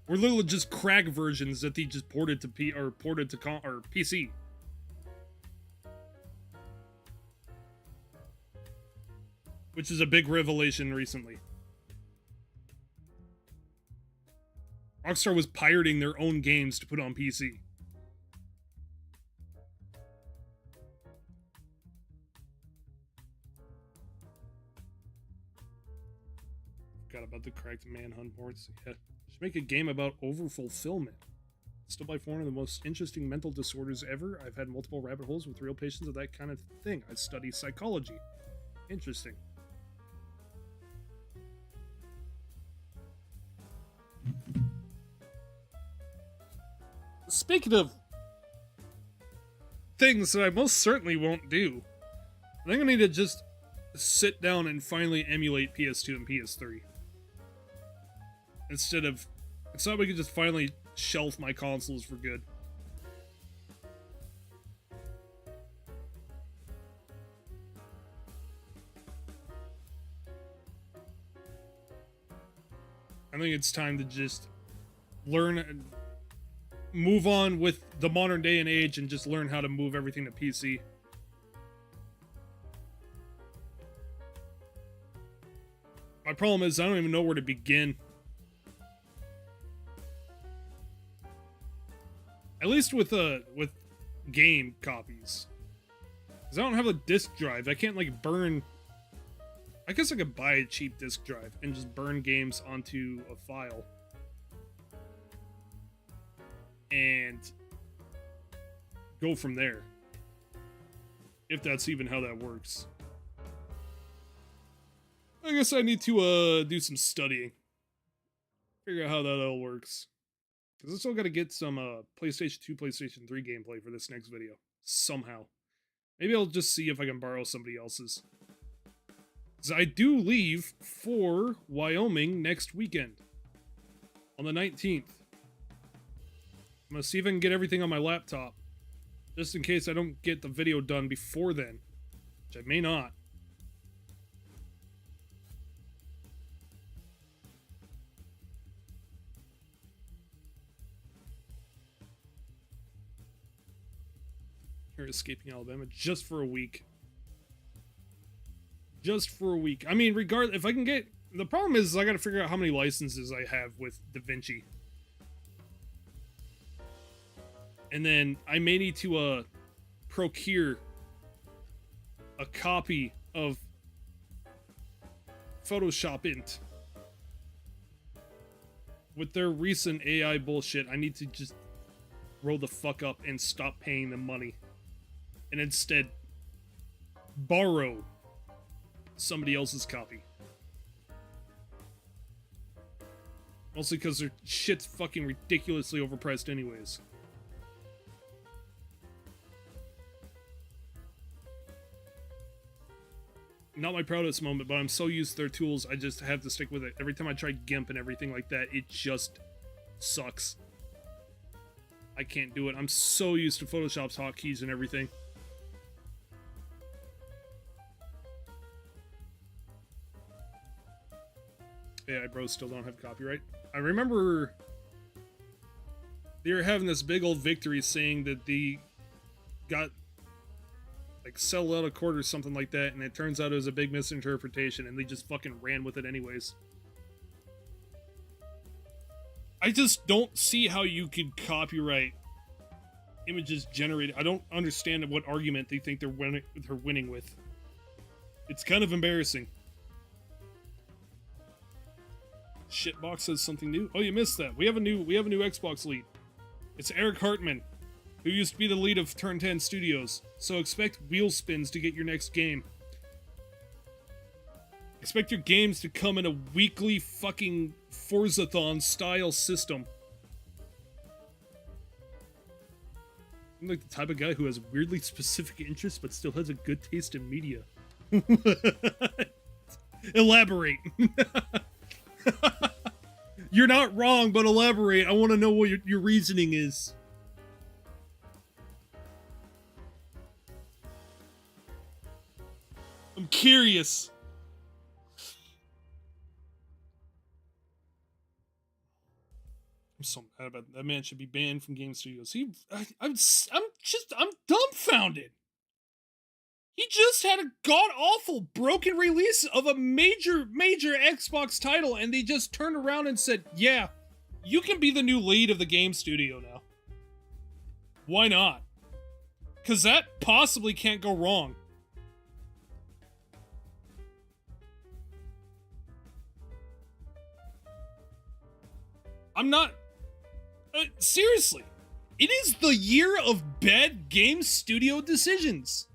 [SPEAKER 1] Were literally just crack versions that they just ported to PC. Which is a big revelation recently. Rockstar was pirating their own games to put on PC. Forgot about the cracked Manhunt ports. Yeah. Should make a game about overfulfillment. Still by far one of the most interesting mental disorders ever. I've had multiple rabbit holes with real patients of that kind of thing. I study psychology. Interesting. Speaking of things that I most certainly won't do, I think I need to just sit down and finally emulate PS2 and PS3. Instead of... It's not we can just finally shelf my consoles for good. I think it's time to just learn... Move on with the modern day and age and just learn how to move everything to PC. My problem is I don't even know where to begin. At least with game copies. Because I don't have a disk drive. I can't like burn... I guess I could buy a cheap disk drive and just burn games onto a file. And go from there. If that's even how that works. I guess I need to do some studying. Figure out how that all works. Because I still got to get some PlayStation 2, PlayStation 3 gameplay for this next video. Somehow. Maybe I'll just see if I can borrow somebody else's. Because I do leave for Wyoming next weekend. On the 19th. I'm going to see if I can get everything on my laptop. Just in case I don't get the video done before then. Which I may not. Here, escaping Alabama just for a week. Just for a week. I mean, regardless, if I can get... The problem is I got to figure out how many licenses I have with DaVinci. And then I may need to procure a copy of Photoshop Int. With their recent AI bullshit, I need to just roll the fuck up and stop paying them money. And instead, borrow somebody else's copy. Mostly because their shit's fucking ridiculously overpriced anyways. Not my proudest moment, but I'm so used to their tools, I just have to stick with it. Every time I try GIMP and everything like that, it just sucks. I can't do it. I'm so used to Photoshop's hotkeys and everything. AI bros still don't have copyright. I remember they were having this big old victory saying that they got like settled out of court or something like that, and it turns out it was a big misinterpretation and they just fucking ran with it anyways. I just don't see how you could copyright images generated. I don't understand what argument they think they're winning with. It's kind of embarrassing. Shitbox says something new. Oh, you missed that. We have a new Xbox lead. It's Eric Hartman, who used to be the lead of Turn 10 Studios. So expect wheel spins to get your next game. Expect your games to come in a weekly fucking Forzathon style system. I'm like the type of guy who has weirdly specific interests but still has a good taste in media. Elaborate. You're not wrong, but elaborate. I want to know what your reasoning is. I'm curious. I'm so mad about that. Man should be banned from game studios. I'm dumbfounded. He just had a god-awful broken release of a major Xbox title, and they just turned around and said, yeah, you can be the new lead of the game studio now. Why not? Because that possibly can't go wrong. I'm not... seriously. It is the year of bad game studio decisions.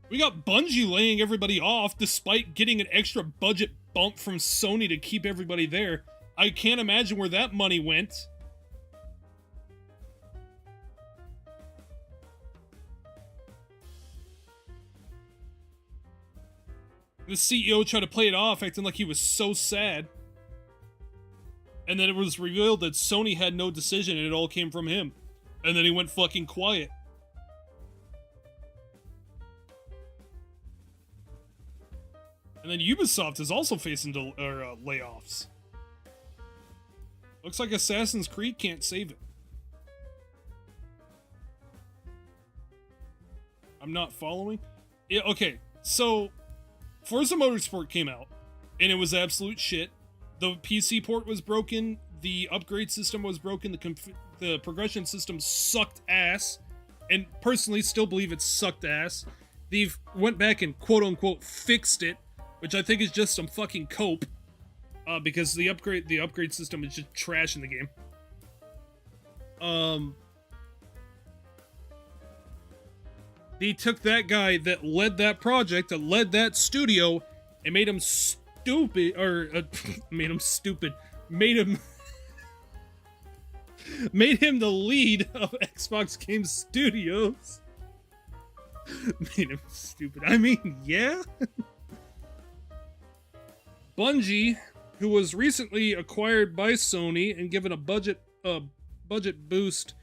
[SPEAKER 1] We got Bungie laying everybody off despite getting an extra budget bump from Sony to keep everybody there. I can't imagine where that money went. The CEO tried to play it off, acting like he was so sad. And then it was revealed that Sony had no decision and it all came from him. And then he went fucking quiet. And then Ubisoft is also facing layoffs. Looks like Assassin's Creed can't save it. I'm not following. Yeah, okay, so Forza Motorsport came out, and it was absolute shit. The PC port was broken. The upgrade system was broken. The progression system sucked ass. And personally, still believe it sucked ass. They've went back and quote-unquote fixed it, which I think is just some fucking cope, because the upgrade system is just trash in the game. They took that guy that led that project, that led that studio, and made him stupid, or made him made him the lead of Xbox Game Studios. Made him stupid. I mean, yeah. Bungie, who was recently acquired by Sony and given a budget boost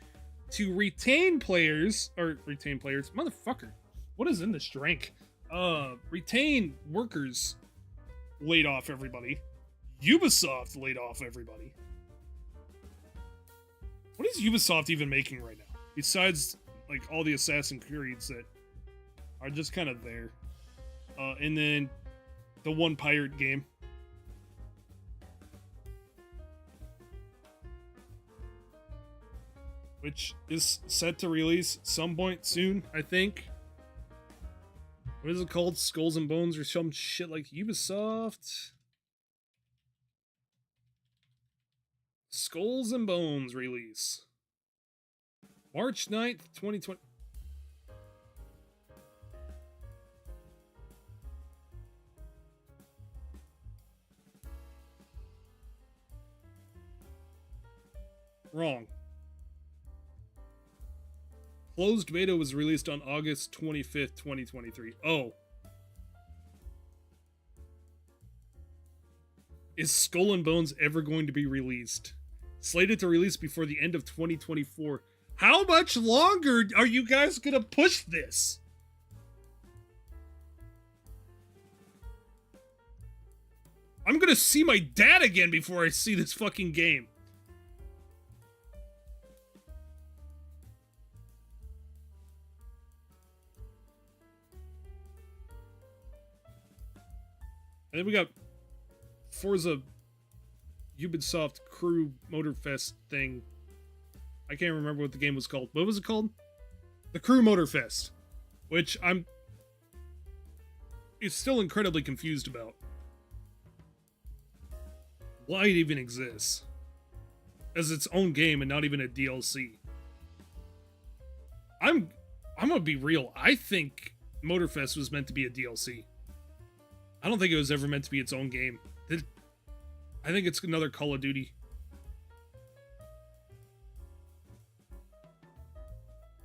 [SPEAKER 1] to retain players, motherfucker, what is in this drink? Retain workers, laid off everybody. Ubisoft laid off everybody. What is Ubisoft even making right now? Besides, like, all the Assassin's Creeds that are just kind of there. And then the one pirate game. which is set to release some point soon, I think. What is it called? Skulls and Bones or some shit like Ubisoft? Skulls and Bones release. March 9th, 2020. Wrong. Closed beta was released on August 25th, 2023. Oh. Is Skull and Bones ever going to be released? Slated to release before the end of 2024. How much longer are you guys gonna push this? I'm gonna see my dad again before I see this fucking game. And then we got Forza Ubisoft Crew Motorfest thing. I can't remember what the game was called. What was it called? The Crew Motorfest. Which I'm still incredibly confused about. Why it even exists. As its own game and not even a DLC. I'm gonna be real. I think Motorfest was meant to be a DLC. I don't think it was ever meant to be its own game. I think it's another Call of Duty.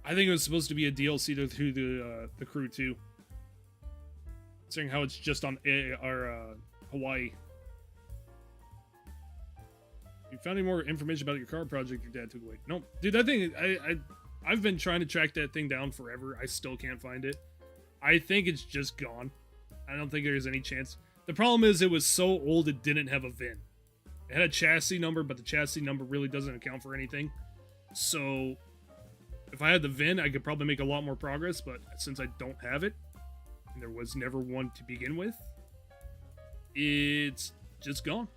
[SPEAKER 1] I think it was supposed to be a DLC to the Crew 2. Considering how it's just on Hawaii. You found any more information about your car project your dad took away? Nope. Dude, that thing, I've been trying to track that thing down forever. I still can't find it. I think it's just gone. I don't think there's any chance. The problem is it was so old it didn't have a VIN. It had a chassis number, but the chassis number really doesn't account for anything. So, if I had the VIN, I could probably make a lot more progress, but since I don't have it, and there was never one to begin with, it's just gone.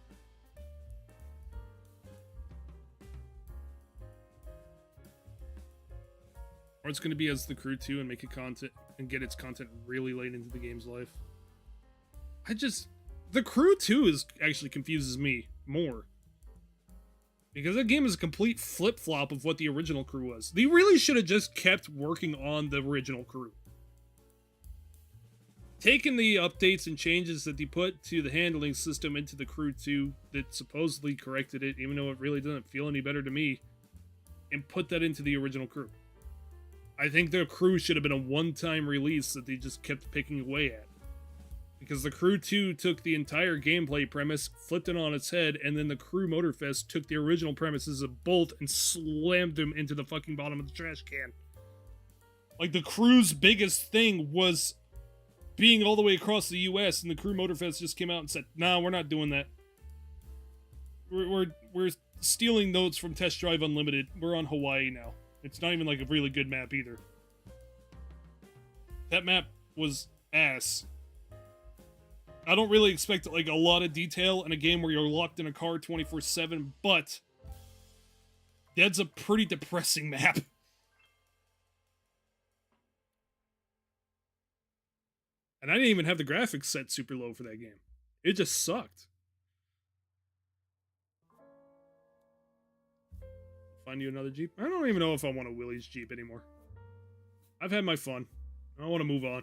[SPEAKER 1] Or it's going to be as the Crew 2 and make it content and get its content really late into the game's life. The Crew 2 actually confuses me more. Because that game is a complete flip-flop of what the original Crew was. They really should have just kept working on the original Crew. Taken the updates and changes that they put to the handling system into the Crew 2 that supposedly corrected it, even though it really doesn't feel any better to me, and put that into the original Crew. I think the Crew should have been a one-time release that they just kept picking away at. Because the Crew 2 took the entire gameplay premise, flipped it on its head, and then the Crew Motorfest took the original premises of both and slammed them into the fucking bottom of the trash can. Like, the Crew's biggest thing was being all the way across the US, and the Crew Motorfest just came out and said, nah, we're not doing that. We're stealing notes from Test Drive Unlimited. We're on Hawaii now. It's not even like a really good map either. That map was ass. I don't really expect like a lot of detail in a game where you're locked in a car 24/7, but that's a pretty depressing map. And I didn't even have the graphics set super low for that game. It just sucked. Find you another Jeep? I don't even know if I want a Willys Jeep anymore. I've had my fun. I want to move on.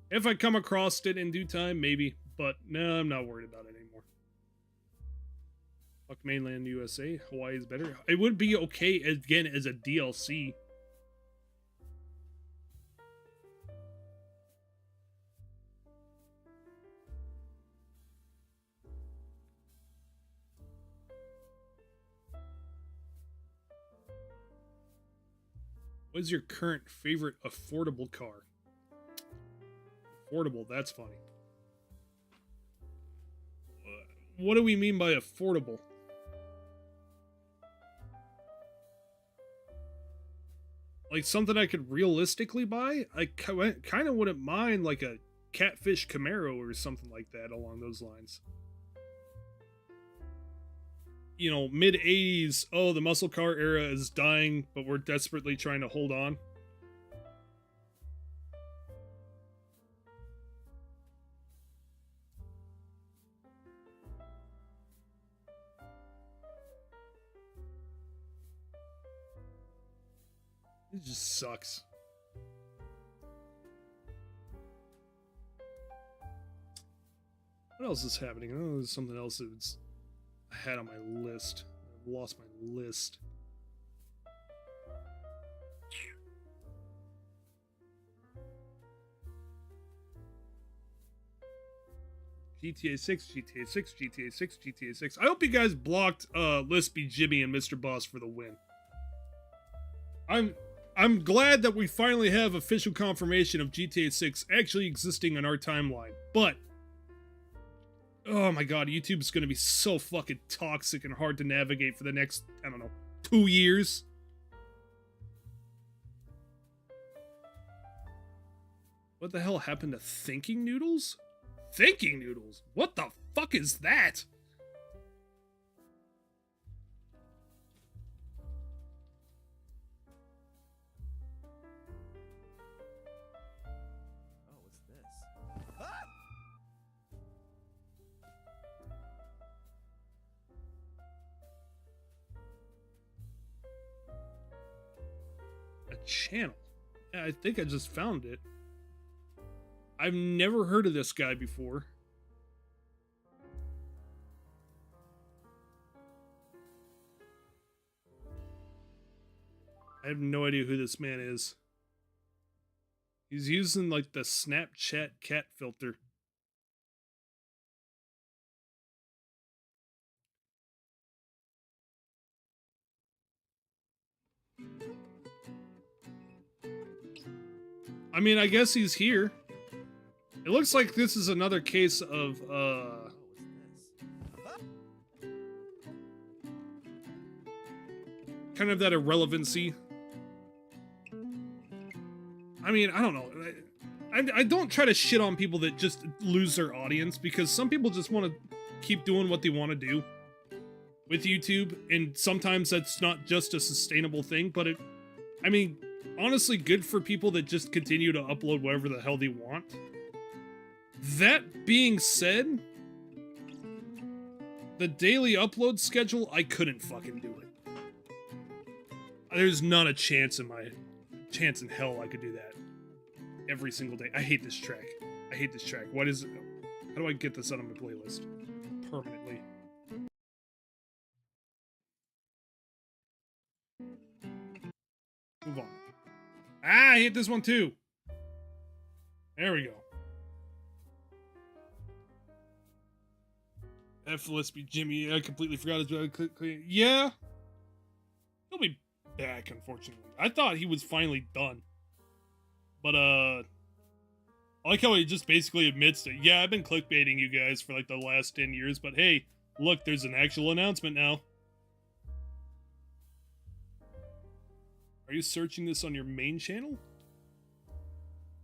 [SPEAKER 1] If I come across it in due time, maybe. But no, I'm not worried about it anymore. Fuck mainland USA. Hawaii is better. It would be okay, again, as a DLC. What is your current favorite affordable car? Affordable, that's funny. What do we mean by affordable? Like something I could realistically buy? I kind of wouldn't mind like a Catfish Camaro or something like that along those lines. you know, mid 80s, oh, the muscle car era is dying, but we're desperately trying to hold on. It just sucks. What else is happening? I know there's something else that's I had on my list. I've lost my list. GTA 6, GTA 6, GTA 6, GTA 6. I hope you guys blocked Lispy, Jimmy, and Mr. Boss for the win. I'm glad that we finally have official confirmation of GTA 6 actually existing on our timeline. But oh my god, YouTube's gonna be so fucking toxic and hard to navigate for the next, I don't know, 2 years. What the hell happened to Thinking Noodles? Thinking Noodles? What the fuck is that?
[SPEAKER 2] Oh, what's this? Ah!
[SPEAKER 1] A channel? Yeah, I think I just found it. I've never heard of this guy before. I have no idea who this man is. He's using like the Snapchat cat filter. I mean, I guess he's here. It looks like this is another case of,
[SPEAKER 2] Oh, what's this?
[SPEAKER 1] kind of that irrelevancy. I mean, I don't know. I don't try to shit on people that just lose their audience, because some people just want to keep doing what they want to do with YouTube, and sometimes that's not just a sustainable thing, but I mean, honestly, good for people that just continue to upload whatever the hell they want. That being said, the daily upload schedule, I couldn't fucking do it. There's not a chance in hell I could do that every single day. I hate this track. I hate this track. What is it? How do I get this out of my playlist permanently? Move on. Ah, I hate this one too. There we go. F. Lispy Jimmy. I completely forgot his. Yeah. He'll be back, unfortunately. I thought he was finally done. But, I like how he just basically admits that, yeah, I've been clickbaiting you guys for like the last 10 years, but hey, look, there's an actual announcement now. Are you searching this on your main channel?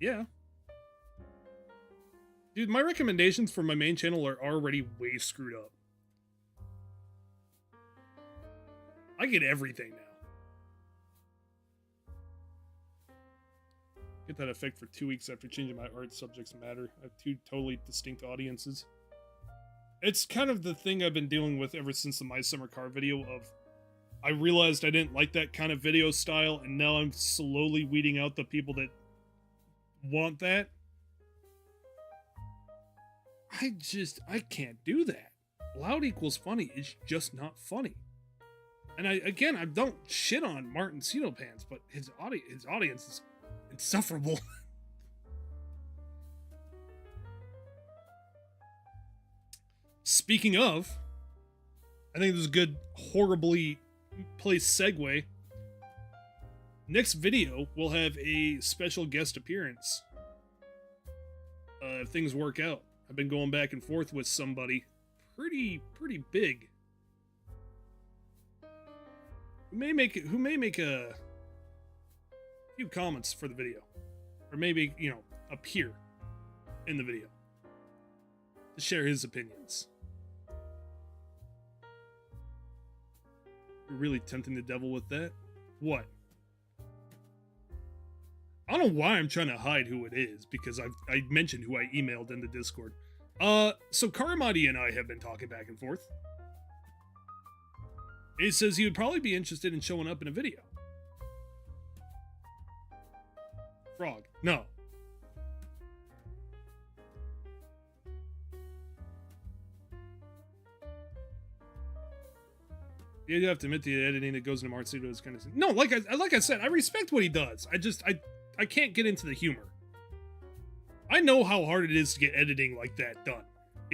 [SPEAKER 1] Yeah. Dude, my recommendations for my main channel are already way screwed up. I get everything now. Get that effect for 2 weeks after changing my art subjects matter. I have 2 totally distinct audiences. It's kind of the thing I've been dealing with ever since the My Summer Car video of I realized I didn't like that kind of video style, and now I'm slowly weeding out the people that want that. I can't do that. Loud equals funny is just not funny. And I don't shit on Martin Pants, but his audience is insufferable. Speaking of, I think this is a good, horribly placed segue. Next video will have a special guest appearance. If things work out. I've been going back and forth with somebody pretty big. Who may make a few comments for the video. Or maybe, appear in the video to share his opinions. You're really tempting the devil with that. What? I don't know why I'm trying to hide who it is, because I mentioned who I emailed in the Discord. So Karamati and I have been talking back and forth. He says he would probably be interested in showing up in a video. Frog. No. You have to admit the editing that goes into Art Studio is kind of... No, like I said, I respect what he does. I can't get into the humor. I know how hard it is to get editing like that done.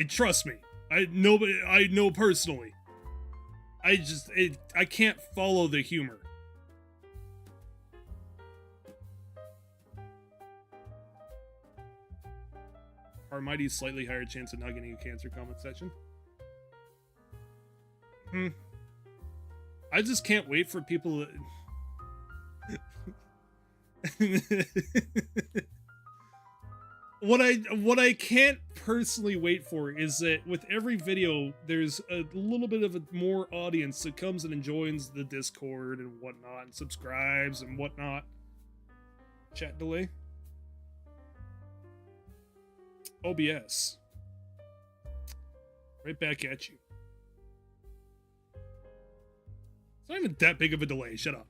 [SPEAKER 1] Trust me. I know personally. I can't follow the humor. Armighty's slightly higher chance of not getting a cancer comment section. I just can't wait for people to... What I can't personally wait for is that with every video, there's a little bit of a more audience that comes and enjoys the Discord and whatnot, and subscribes and whatnot. Chat delay. OBS. Right back at you. It's not even that big of a delay. Shut up.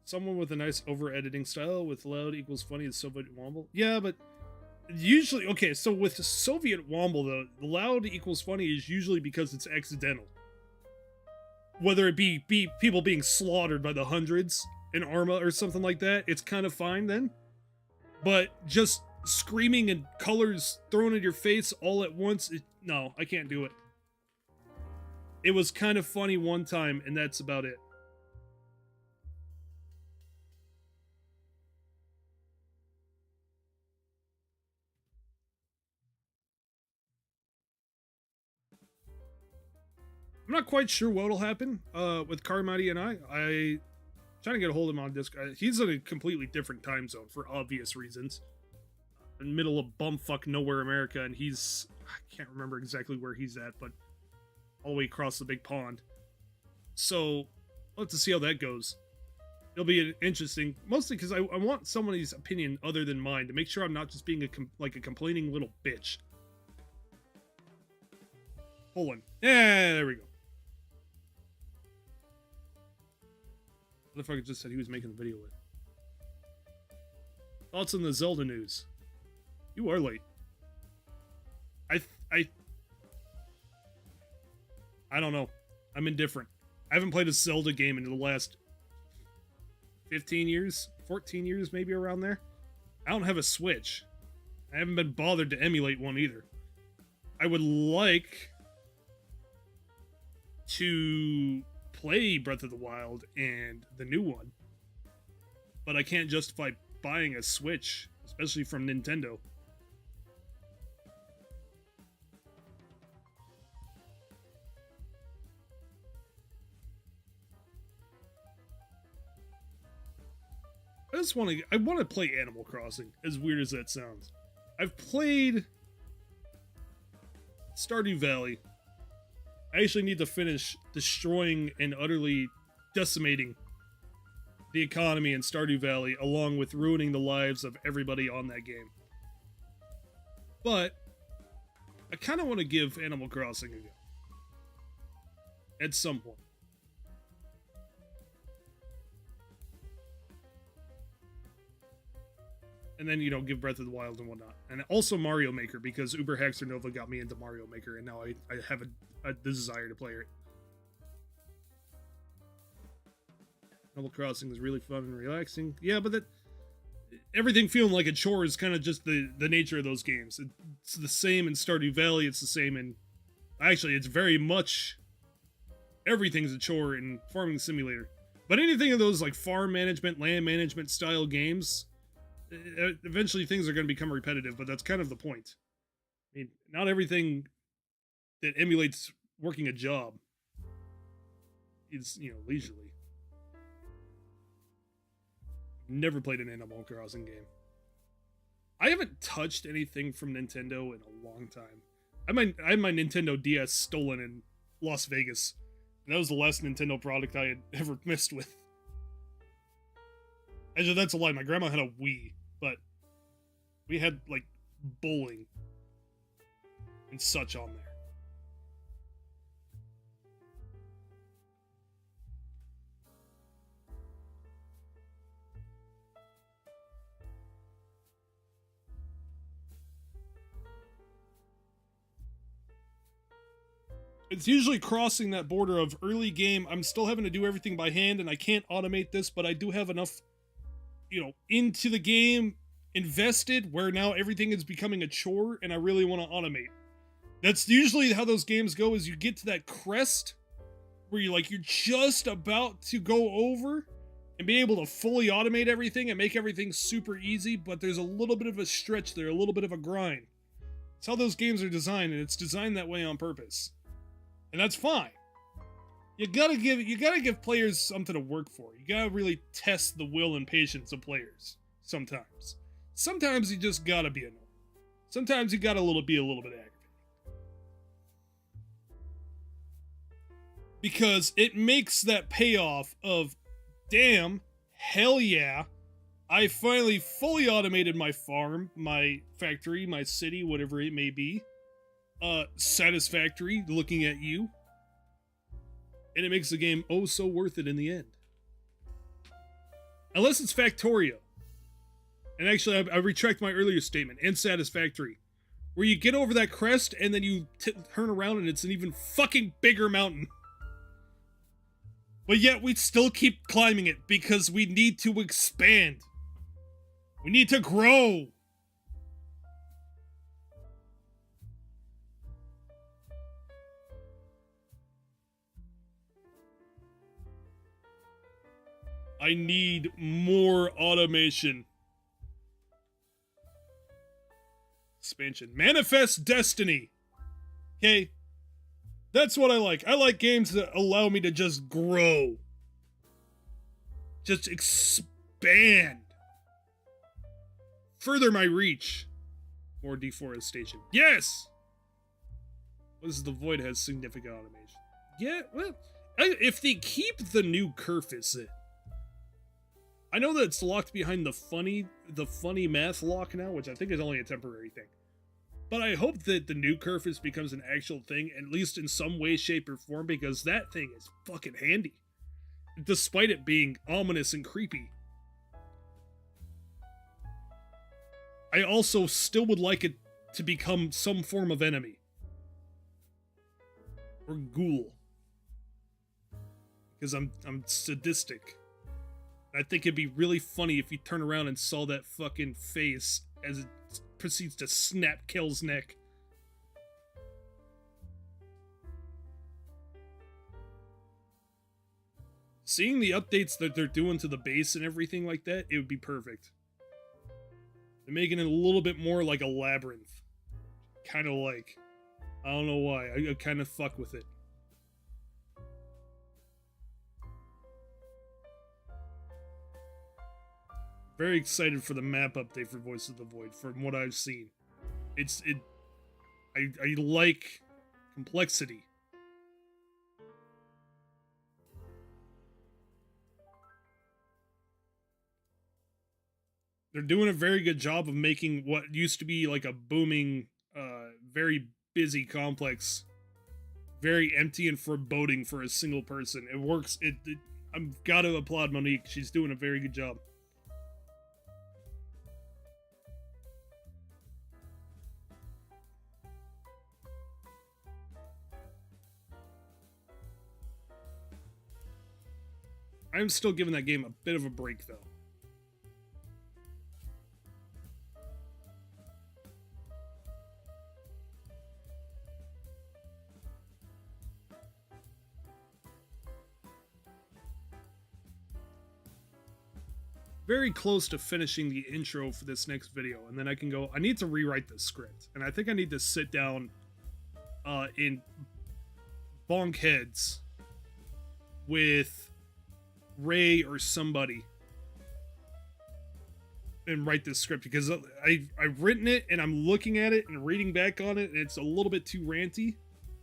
[SPEAKER 1] Someone with a nice over-editing style with loud equals funny is Soviet Womble. Yeah, but usually... Okay, so with Soviet Womble, though, the loud equals funny is usually because it's accidental. Whether it be people being slaughtered by the hundreds in Arma or something like that, it's kind of fine then. But just screaming and colors thrown at your face all at once, no, I can't do it. It was kind of funny one time, and that's about it. I'm not quite sure what'll happen with Karamati and I. I'm trying to get a hold of him on Discord. He's in a completely different time zone for obvious reasons. In the middle of bumfuck nowhere America, and he's... I can't remember exactly where he's at, but all the way across the big pond. So, we'll have to see how that goes. It'll be interesting, mostly because I want somebody's opinion other than mine, to make sure I'm not just being a complaining little bitch. Hold on. Yeah, there we go. Motherfucker just said he was making the video with. Thoughts on the Zelda news? You are late. I don't know. I'm indifferent. I haven't played a Zelda game in the last 15 years, 14 years, maybe around there. I don't have a Switch. I haven't been bothered to emulate one either. I would like to play Breath of the Wild and the new one, but I can't justify buying a Switch, especially from Nintendo. I want to play Animal Crossing, as weird as that sounds. I've played Stardew Valley. I actually need to finish destroying and utterly decimating the economy in Stardew Valley, along with ruining the lives of everybody on that game. But I kind of want to give Animal Crossing a go. At some point. And then, give Breath of the Wild and whatnot. And also Mario Maker, because Uber Haxor Nova got me into Mario Maker, and now I have a desire to play it. Animal Crossing is really fun and relaxing. Yeah, but everything feeling like a chore is kind of just the nature of those games. It's the same in Stardew Valley, it's the same in... Actually, it's very much... Everything's a chore in Farming Simulator. But anything of those, like, farm management, land management style games... Eventually things are going to become repetitive, but that's kind of the point. I mean, not everything that emulates working a job is, leisurely. Never played an Animal Crossing game. I haven't touched anything from Nintendo in a long time. I had my Nintendo DS stolen in Las Vegas. And that was the last Nintendo product I had ever messed with. Actually, that's a lie. My grandma had a Wii, but we had, like, bowling and such on there. It's usually crossing that border of early game. I'm still having to do everything by hand, and I can't automate this, but I do have enough, into the game invested where now everything is becoming a chore, and I really want to automate. That's usually how those games go, is you get to that crest where you're just about to go over and be able to fully automate everything and make everything super easy, but there's a little bit of a stretch there, a little bit of a grind. It's how those games are designed, and it's designed that way on purpose. And that's fine. You gotta give players something to work for. You gotta really test the will and patience of players. Sometimes. Sometimes you just gotta be annoying. Sometimes you gotta be a little bit aggravating. Because it makes that payoff of, damn, hell yeah, I finally fully automated my farm, my factory, my city, whatever it may be. Satisfactory looking at you. And it makes the game oh so worth it in the end. Unless it's Factorio. And actually, I retract my earlier statement, and Satisfactory. Where you get over that crest, and then you turn around and it's an even fucking bigger mountain. But yet we still keep climbing it, because we need to expand. We need to grow. I need more automation. Expansion. Manifest Destiny. Okay. That's what I like. I like games that allow me to just grow. Just expand. Further my reach. More deforestation. Yes! What is the Void has significant automation. Yeah, well, if they keep the new Kerfus in. I know that it's locked behind the funny math lock now, which I think is only a temporary thing. But I hope that the new Kerfus becomes an actual thing, at least in some way, shape, or form, because that thing is fucking handy. Despite it being ominous and creepy. I also still would like it to become some form of enemy. Or ghoul. Because I'm sadistic. I think it'd be really funny if you turn around and saw that fucking face as it proceeds to snap Kell's neck. Seeing the updates that they're doing to the base and everything like that, it would be perfect. They're making it a little bit more like a labyrinth. Kind of like. I don't know why. I kind of fuck with it. Very excited for the map update for Voice of the Void, from what I've seen. I like complexity. They're doing a very good job of making what used to be like a booming, very busy complex very empty and foreboding for a single person. It works. I've got to applaud Monique. She's doing a very good job. I'm still giving that game a bit of a break, though. Very close to finishing the intro for this next video, and then I can go, I need to rewrite the script, and I think I need to sit down in bonk heads with Ray or somebody, and write this script because I've written it and I'm looking at it and reading back on it, and it's a little bit too ranty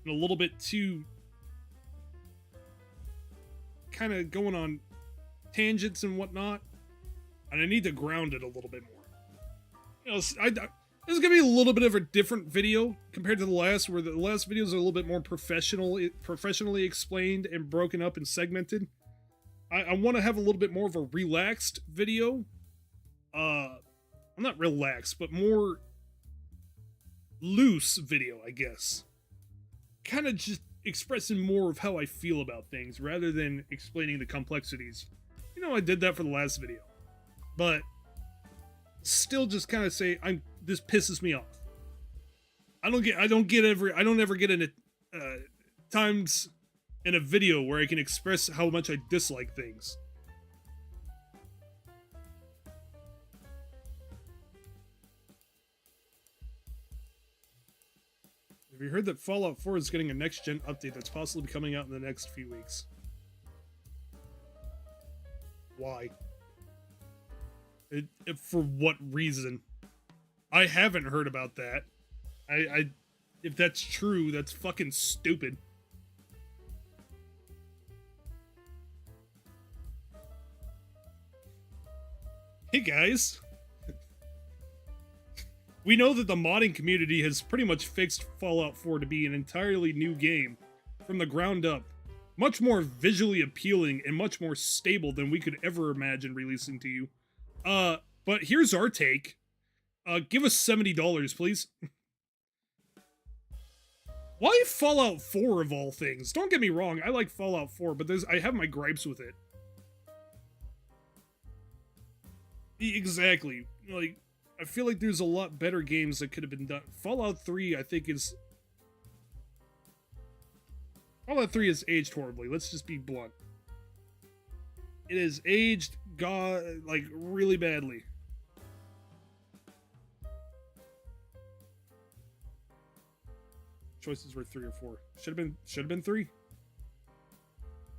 [SPEAKER 1] and a little bit too kind of going on tangents and whatnot, and I need to ground it a little bit more. You know, this is gonna be a little bit of a different video compared to the last, where the last videos are a little bit more professionally explained and broken up and segmented. I want to have a little bit more of a relaxed video. I'm not relaxed, but more loose video, I guess. Kind of just expressing more of how I feel about things rather than explaining the complexities. You know, I did that for the last video, but still just kind of say this pisses me off. I don't ever get into times in a video where I can express how much I dislike things. Have you heard that Fallout 4 is getting a next-gen update that's possibly coming out in the next few weeks? Why? For what reason? I haven't heard about that. If that's true, that's fucking stupid. Hey guys! We know that the modding community has pretty much fixed Fallout 4 to be an entirely new game from the ground up. Much more visually appealing and much more stable than we could ever imagine releasing to you. But here's our take. Give us $70, please. Why Fallout 4 of all things? Don't get me wrong, I like Fallout 4, but I have my gripes with it. Exactly. Like, I feel like there's a lot better games that could have been done. Fallout 3, I think, is... Fallout 3 has aged horribly. Let's just be blunt. It has aged, like, really badly. Choices were 3 or 4. Should have been 3.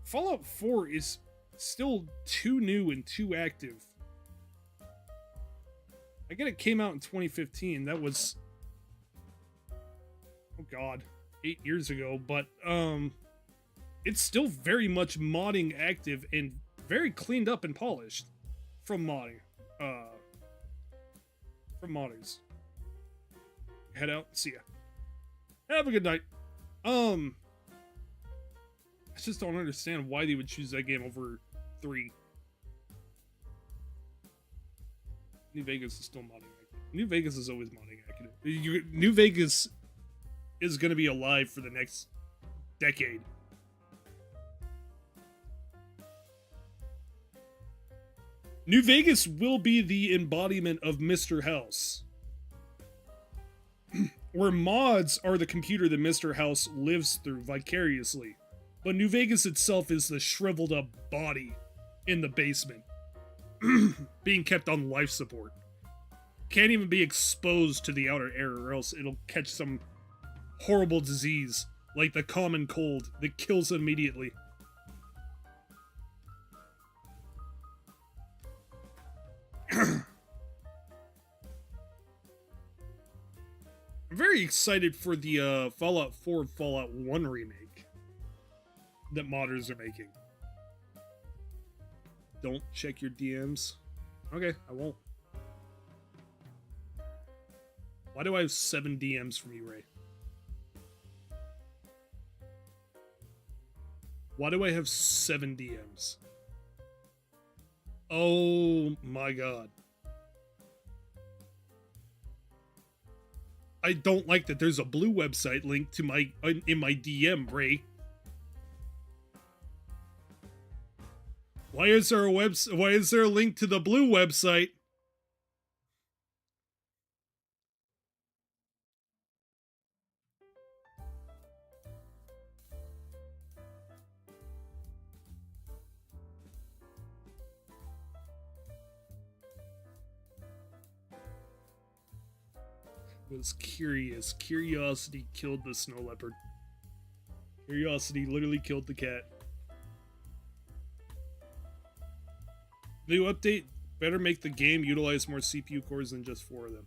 [SPEAKER 1] Fallout 4 is still too new and too active. I get it came out in 2015. That was, oh god, 8 years ago. But it's still very much modding active and very cleaned up and polished from modding. From modders. Head out. See ya. Have a good night. I just don't understand why they would choose that game over 3. New Vegas is still modding active. New Vegas is always modding active. New Vegas is going to be alive for the next decade. New Vegas will be the embodiment of Mr. House. Where mods are the computer that Mr. House lives through vicariously. But New Vegas itself is the shriveled up body in the basement. Being kept on life support. Can't even be exposed to the outer air or else it'll catch some horrible disease like the common cold that kills immediately. I'm very excited for the Fallout 4 and Fallout 1 remake that modders are making. Don't check your DMs. Okay, I won't. Why do I have 7 DMs from you, Ray? Why do I have 7 DMs? Oh my god. I don't like that there's a blue website linked to in my DM, Ray. Why is there a link to the blue website? Was curious. Curiosity killed the snow leopard. Curiosity literally killed the cat. New update, better make the game utilize more CPU cores than just 4 of them.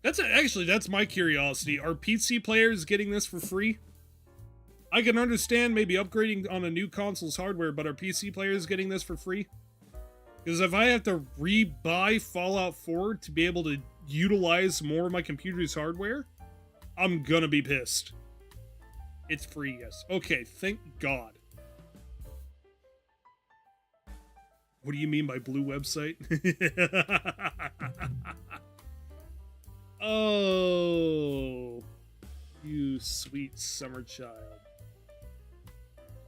[SPEAKER 1] That's my curiosity. Are PC players getting this for free? I can understand maybe upgrading on a new console's hardware, but are PC players getting this for free? Because if I have to re-buy Fallout 4 to be able to utilize more of my computer's hardware, I'm gonna be pissed. It's free, yes. Okay, thank God. What do you mean by blue website? Oh, you sweet summer child.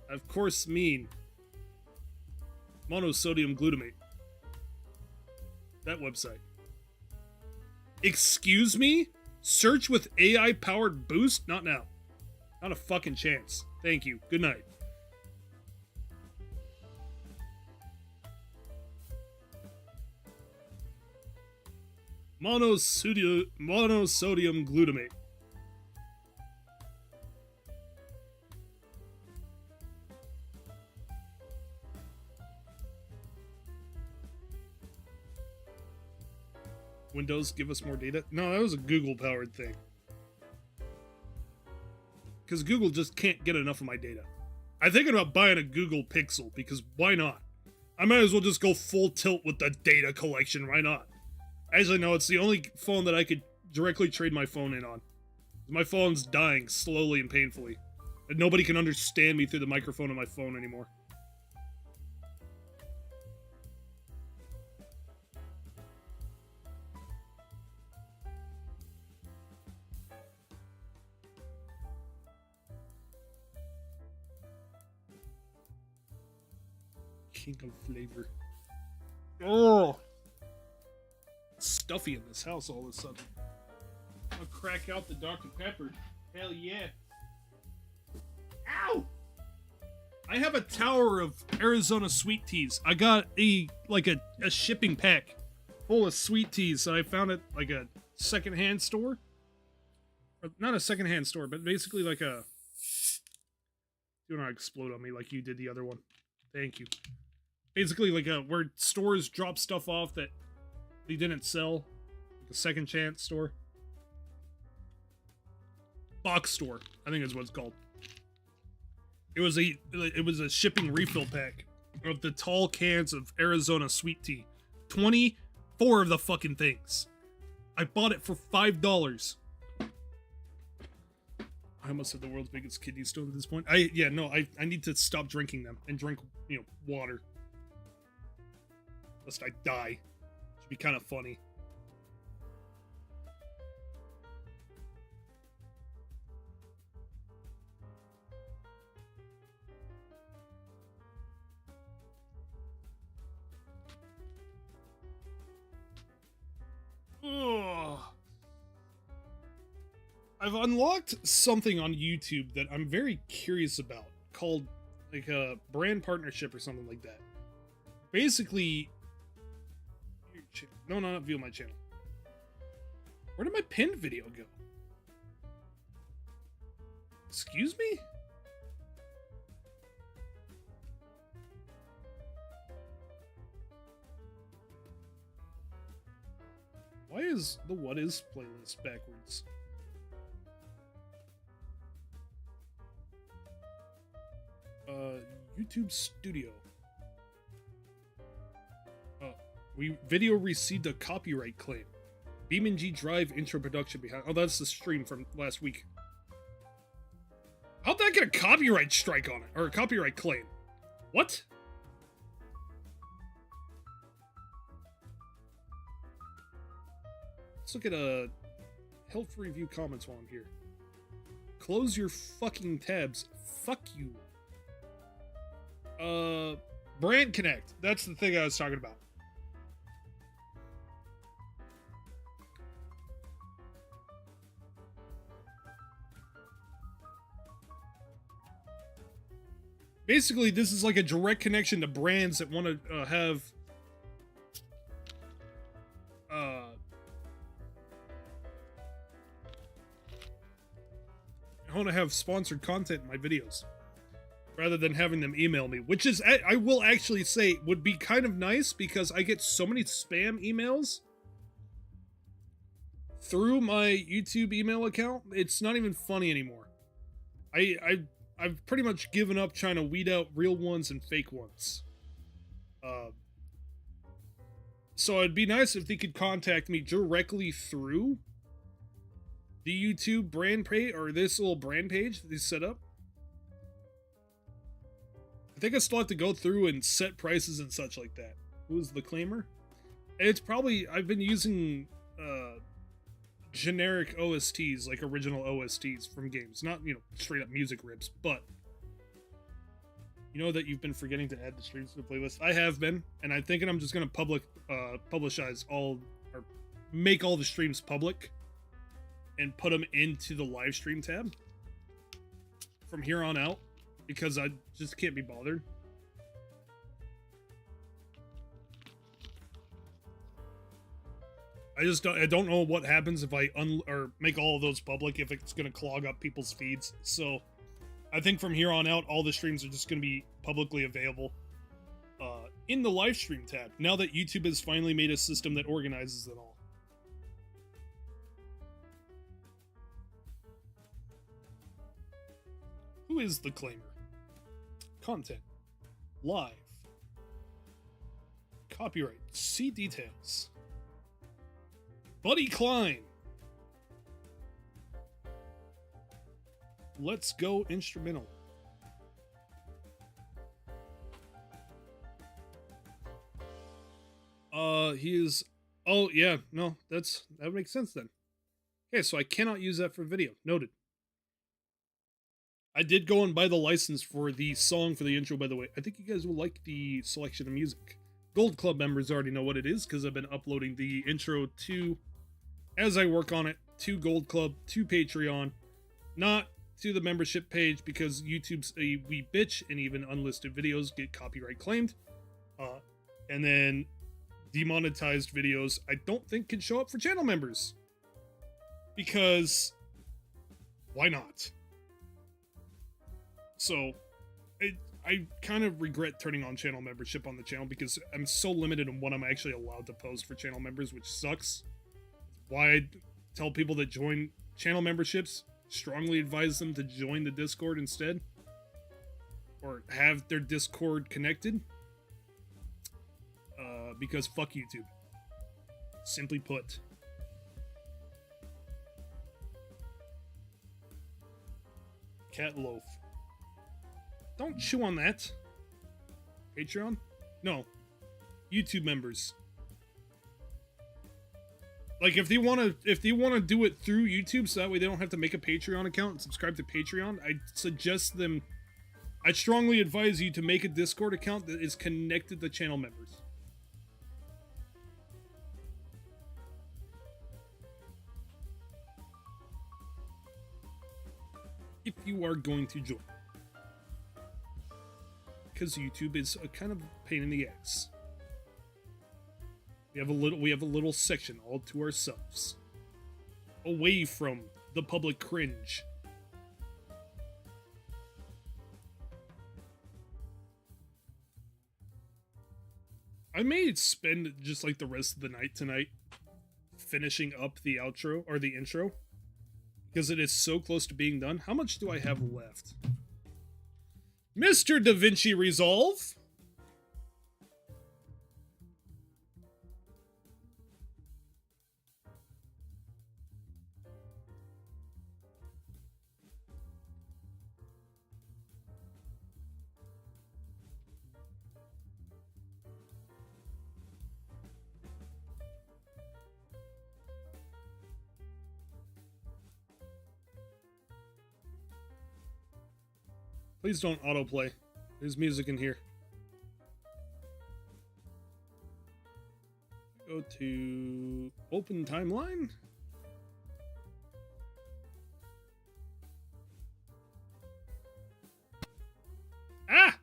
[SPEAKER 1] Of course, mean monosodium glutamate. That website. Excuse me? Search with AI powered boost? Not now. Not a fucking chance. Thank you. Good night. Monosodium glutamate. Windows, give us more data? No, that was a Google-powered thing. Because Google just can't get enough of my data. I'm thinking about buying a Google Pixel, because why not? I might as well just go full tilt with the data collection, why not? Actually, no, it's the only phone that I could directly trade my phone in on. My phone's dying slowly and painfully. And nobody can understand me through the microphone of my phone anymore. King of flavor. Oh! Stuffy in this house all of a sudden. I'll crack out the Dr. Pepper. Hell yeah. Ow! I have a tower of Arizona sweet teas. I got a shipping pack full of sweet teas. So I found it like a secondhand store. Or not a secondhand store, but basically like a... Do not explode on me like you did the other one. Thank you. Basically like a where stores drop stuff off that they didn't sell. Like a second chance store. Box store, I think is what it's called. It was a shipping refill pack of the tall cans of Arizona sweet tea. 24 of the fucking things. I bought it for $5. I almost had the world's biggest kidney stone at this point. I need to stop drinking them and drink, water. Lest I die. Should be kind of funny. Ugh. I've unlocked something on YouTube that I'm very curious about, called like a brand partnership or something like that. Basically, no, not view my channel. Where did my pinned video go? Excuse me? Why is the What Is playlist backwards? YouTube Studio. Video received a copyright claim. BeamNG Drive intro production behind. Oh, that's the stream from last week. How'd that get a copyright strike on it? Or a copyright claim? What? Let's look at help review comments while I'm here. Close your fucking tabs. Fuck you. Brand Connect. That's the thing I was talking about. Basically, this is like a direct connection to brands that want to have sponsored content in my videos. rather than having them email me, which is, I will actually say, would be kind of nice because I get so many spam emails through my YouTube email account. It's not even funny anymore. I've pretty much given up trying to weed out real ones and fake ones. So it'd be nice if they could contact me directly through the YouTube brand page, or this little brand page that they set up. I think I still have to go through and set prices and such like that. Who's the claimer? And it's probably, I've been using generic OSTs, like original OSTs from games, not, straight up music rips, but you know that you've been forgetting to add the streams to the playlist. I have been, and I'm thinking I'm just gonna publicize all, or make all the streams public and put them into the live stream tab from here on out, because I just can't be bothered. I don't know what happens if I or make all of those public, if it's going to clog up people's feeds. So I think from here on out, all the streams are just going to be publicly available in the live stream tab, now that YouTube has finally made a system that organizes it all. Who is the claimer? Content. Live. Copyright. See details. Buddy Klein. Let's Go Instrumental. He is... Oh, yeah, no, that makes sense then. Okay, so I cannot use that for video. Noted. I did go and buy the license for the song for the intro, by the way. I think you guys will like the selection of music. Gold Club members already know what it is, because I've been uploading the intro to, as I work on it, to Gold Club, to Patreon, not to the membership page, because YouTube's a wee bitch, and even unlisted videos get copyright claimed. And then demonetized videos, I don't think can show up for channel members. Because, why not? So, I kind of regret turning on channel membership on the channel, because I'm so limited in what I'm actually allowed to post for channel members, which sucks. Why I tell people that join channel memberships, strongly advise them to join the Discord instead, or have their Discord connected, because fuck YouTube. Simply put. Cat Loaf. Don't chew on that. Patreon? No. YouTube members. Like, if they want to do it through YouTube, so that way they don't have to make a Patreon account and subscribe to Patreon, I strongly advise you to make a Discord account that is connected to channel members. If you are going to join. Because YouTube is a kind of pain in the ass. We have a little section all to ourselves. Away from the public cringe. I may spend just like the rest of the night tonight finishing up the outro, or the intro, because it is so close to being done. How much do I have left? Mr. DaVinci Resolve. Please don't autoplay. There's music in here. Go to open timeline. Ah!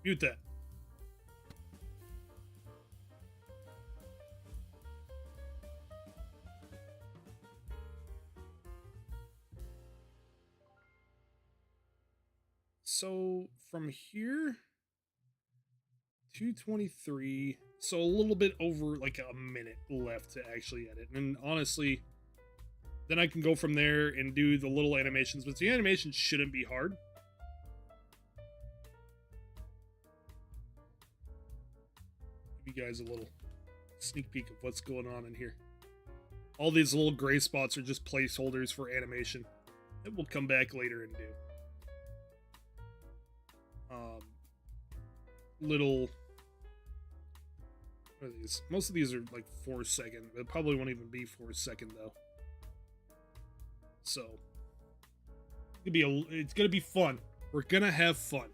[SPEAKER 1] Mute that. So, from here, 2:23. So a little bit over like a minute left to actually edit. And honestly, then I can go from there and do the little animations. But the animations shouldn't be hard. Give you guys a little sneak peek of what's going on in here. All these little gray spots are just placeholders for animation that we'll come back later and do. Little, what are these? Most of these are like 4 second. It probably won't even be 4 second though. So it's gonna be fun. We're gonna have fun.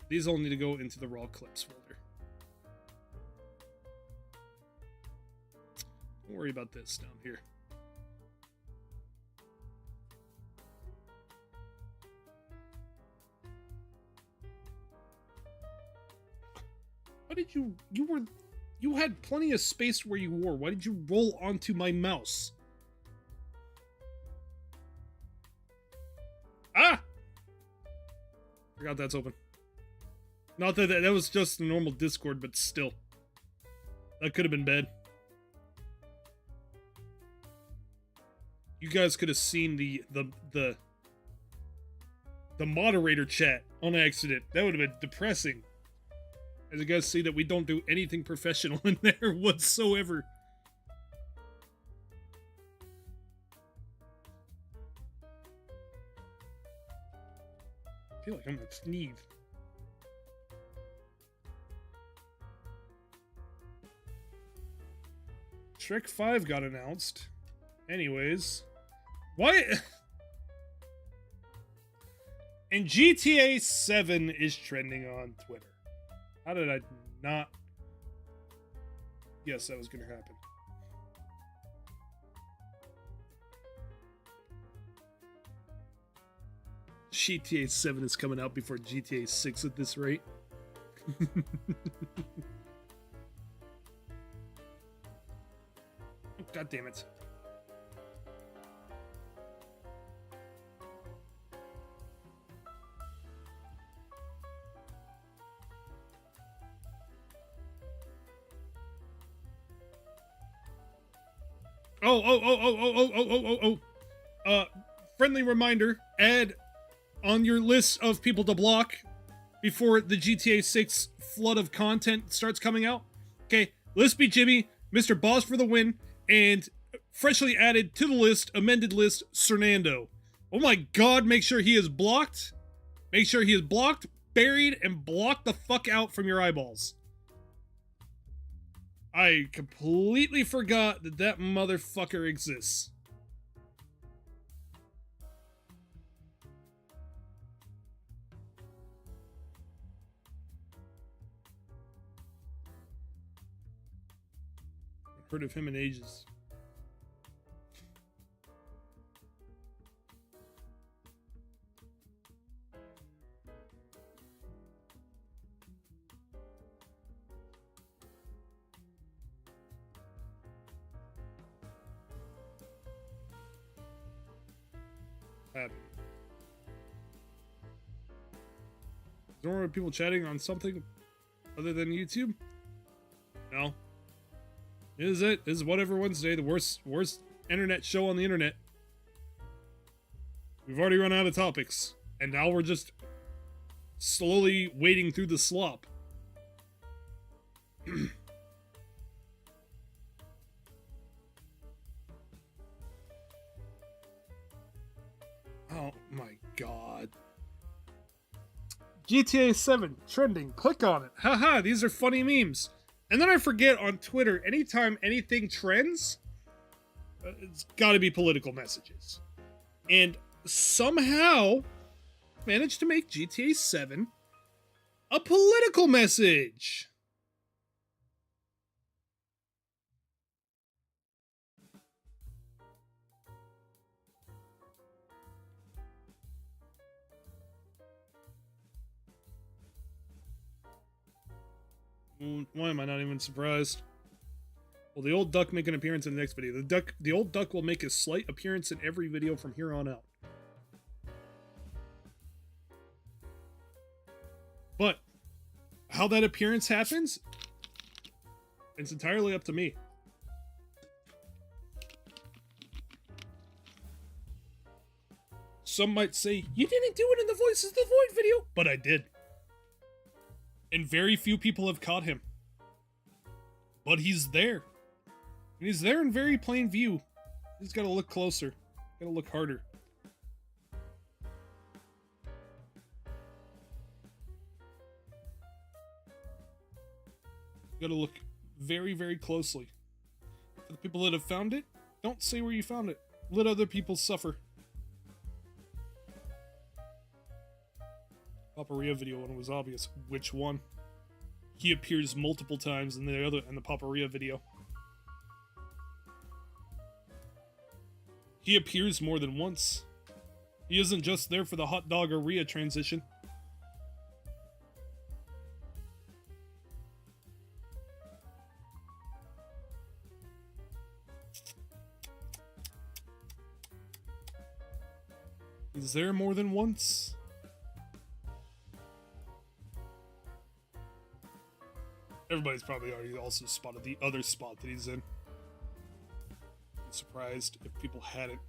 [SPEAKER 1] These all need to go into the raw clips folder. Don't worry about this down here. Why did you had plenty of space where you were. Why did you roll onto my mouse? Ah! Forgot that's open. Not that that was just a normal Discord, but still. That could have been bad. You guys could have seen the moderator chat on accident. That would have been depressing. As you guys see that we don't do anything professional in there whatsoever. I feel like I'm gonna sneeze. Shrek 5 got announced. Anyways. Why? And GTA 7 is trending on Twitter. How did I not guess that was going to happen? GTA 7 is coming out before GTA 6 at this rate. God damn it. Friendly reminder, add on your list of people to block before the GTA 6 flood of content starts coming out. Okay, Lispy Jimmy, Mr. Boss for the win, and freshly added to the list, amended list, Cernando. Oh my god, make sure he is blocked. Make sure he is blocked, buried, and blocked the fuck out from your eyeballs. I completely forgot that that motherfucker exists. I've heard of him in ages. Is there more people chatting on something other than YouTube? No. Is it? This is Whatever Wednesday, the worst internet show on the internet. We've already run out of topics, and now we're just slowly wading through the slop. Oh my god. GTA 7 trending. Click on it. Haha, these are funny memes. And then I forget on Twitter, anytime anything trends, it's got to be political messages. And somehow managed to make GTA 7 a political message. Why am I not even surprised? Will the old duck make an appearance in the next video? The old duck will make a slight appearance in every video from here on out. how that appearance happens, it's entirely up to me. Some might say, you didn't do it in the Voices of the Void video, but I did. And very few people have caught him. But he's there. And he's there in very plain view. He's gotta look closer. Gotta look harder. Gotta look very, very closely. For the people that have found it, don't say where you found it. Let other people suffer. Paparia video one was obvious. Which one? He appears multiple times in the Paparia video. He appears more than once. He isn't just there for the hot dog aria transition. He's there more than once. Everybody's probably already also spotted the other spot that he's in. I'm surprised if people hadn't.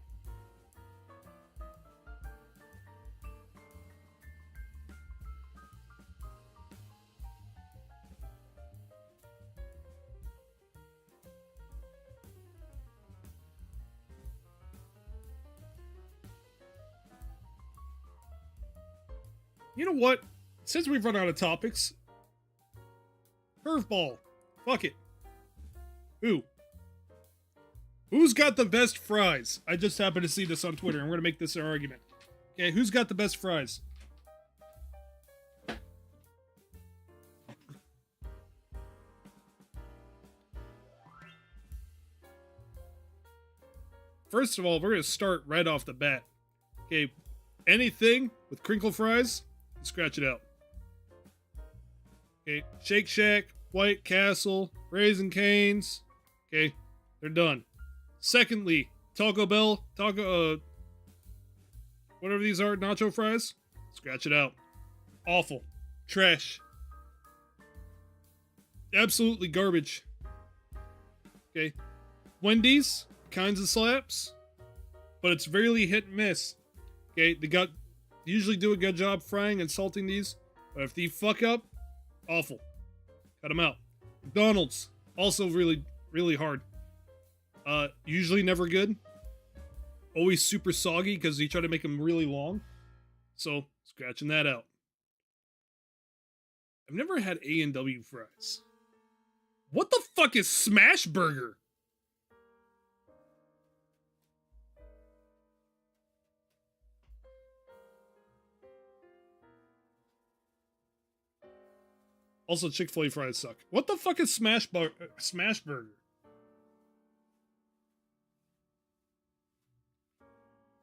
[SPEAKER 1] You know what? Since we've run out of topics, curveball. Fuck it. Who's got the best fries? I just happened to see this on Twitter, and we're gonna make this our argument. Okay, who's got the best fries? First of all, we're gonna start right off the bat. Okay, anything with crinkle fries, scratch it out. Okay, Shake Shack, White Castle, Raising Cane's. Okay, they're done. Secondly, Taco Bell, whatever these are, nacho fries, scratch it out. Awful. Trash. Absolutely garbage. Okay, Wendy's, kinds of slaps, but it's rarely hit and miss. Okay, they usually do a good job frying and salting these, but if they fuck up, awful. Cut them out. McDonald's, also really, really hard. Usually never good. Always super soggy because you try to make them really long. So, scratching that out. I've never had A&W fries. What the fuck is Smash Burger? Also, Chick-fil-A fries suck. What the fuck is Smash Burger?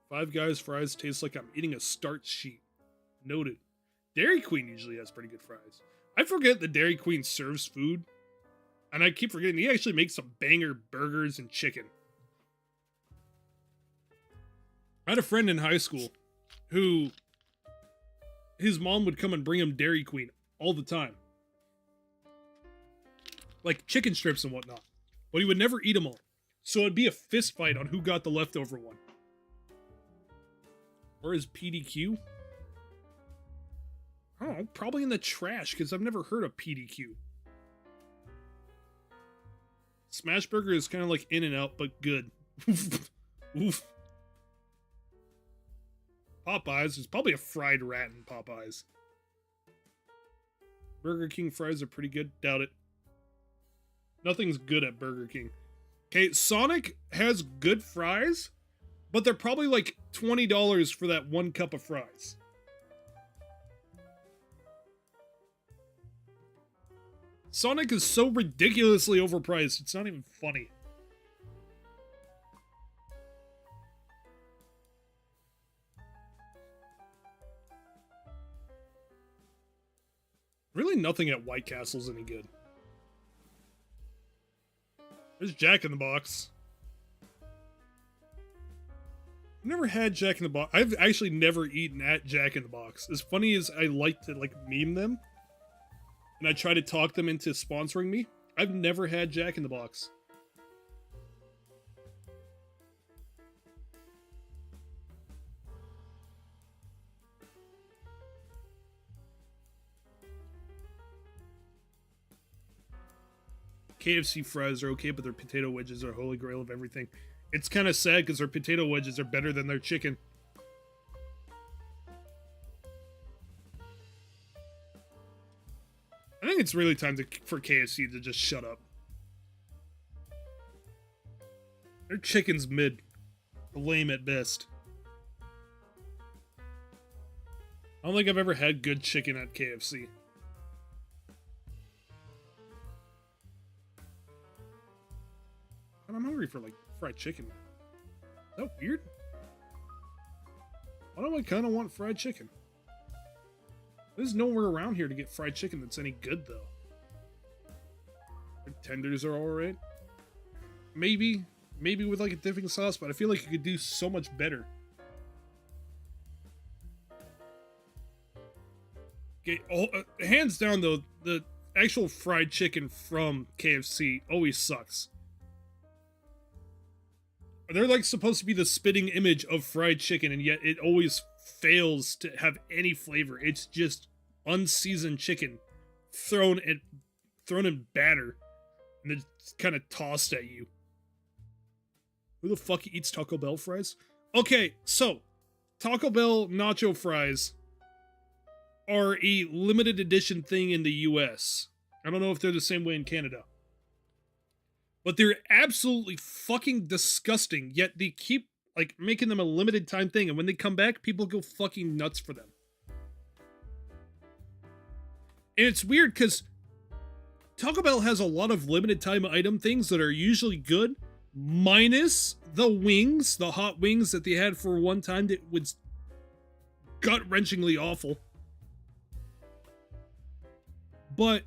[SPEAKER 1] Five Guys fries taste like I'm eating a starch sheet. Noted. Dairy Queen usually has pretty good fries. I forget that Dairy Queen serves food. And I keep forgetting he actually makes some banger burgers and chicken. I had a friend in high school who his mom would come and bring him Dairy Queen all the time. Like chicken strips and whatnot. But he would never eat them all. So it'd be a fist fight on who got the leftover one. Or is PDQ? I don't know, probably in the trash, because I've never heard of PDQ. Smash Burger is kind of like In-N-Out, but good. Oof. Popeyes, there's probably a fried rat in Popeyes. Burger King fries are pretty good, doubt it. Nothing's good at Burger King. Okay, Sonic has good fries, but they're probably like $20 for that one cup of fries. Sonic is so ridiculously overpriced, it's not even funny. Really nothing at White Castle's any good. There's Jack in the Box. I've never had Jack in the Box. I've actually never eaten at Jack in the Box. As funny as I like to meme them, and I try to talk them into sponsoring me, I've never had Jack in the Box. KFC fries are okay, but their potato wedges are holy grail of everything. It's kind of sad because their potato wedges are better than their chicken. I think it's really time for KFC to just shut up. Their chicken's mid. Lame at best. I don't think I've ever had good chicken at KFC. And I'm hungry for, like, fried chicken. Is that weird? Why do I kind of want fried chicken? There's nowhere around here to get fried chicken that's any good, though. Their tenders are alright. Maybe with, like, a dipping sauce, but I feel like you could do so much better. Okay, hands down, though, the actual fried chicken from KFC always sucks. They're like supposed to be the spitting image of fried chicken, and yet it always fails to have any flavor. It's just unseasoned chicken thrown in batter and then kind of tossed at you. Who the fuck eats Taco Bell fries? Okay, so Taco Bell nacho fries are a limited edition thing in the US. I don't know if they're the same way in Canada. But they're absolutely fucking disgusting, yet they keep, like, making them a limited time thing, and when they come back, people go fucking nuts for them. And it's weird, because Taco Bell has a lot of limited time item things that are usually good, minus the wings, the hot wings that they had for one time that was gut-wrenchingly awful. But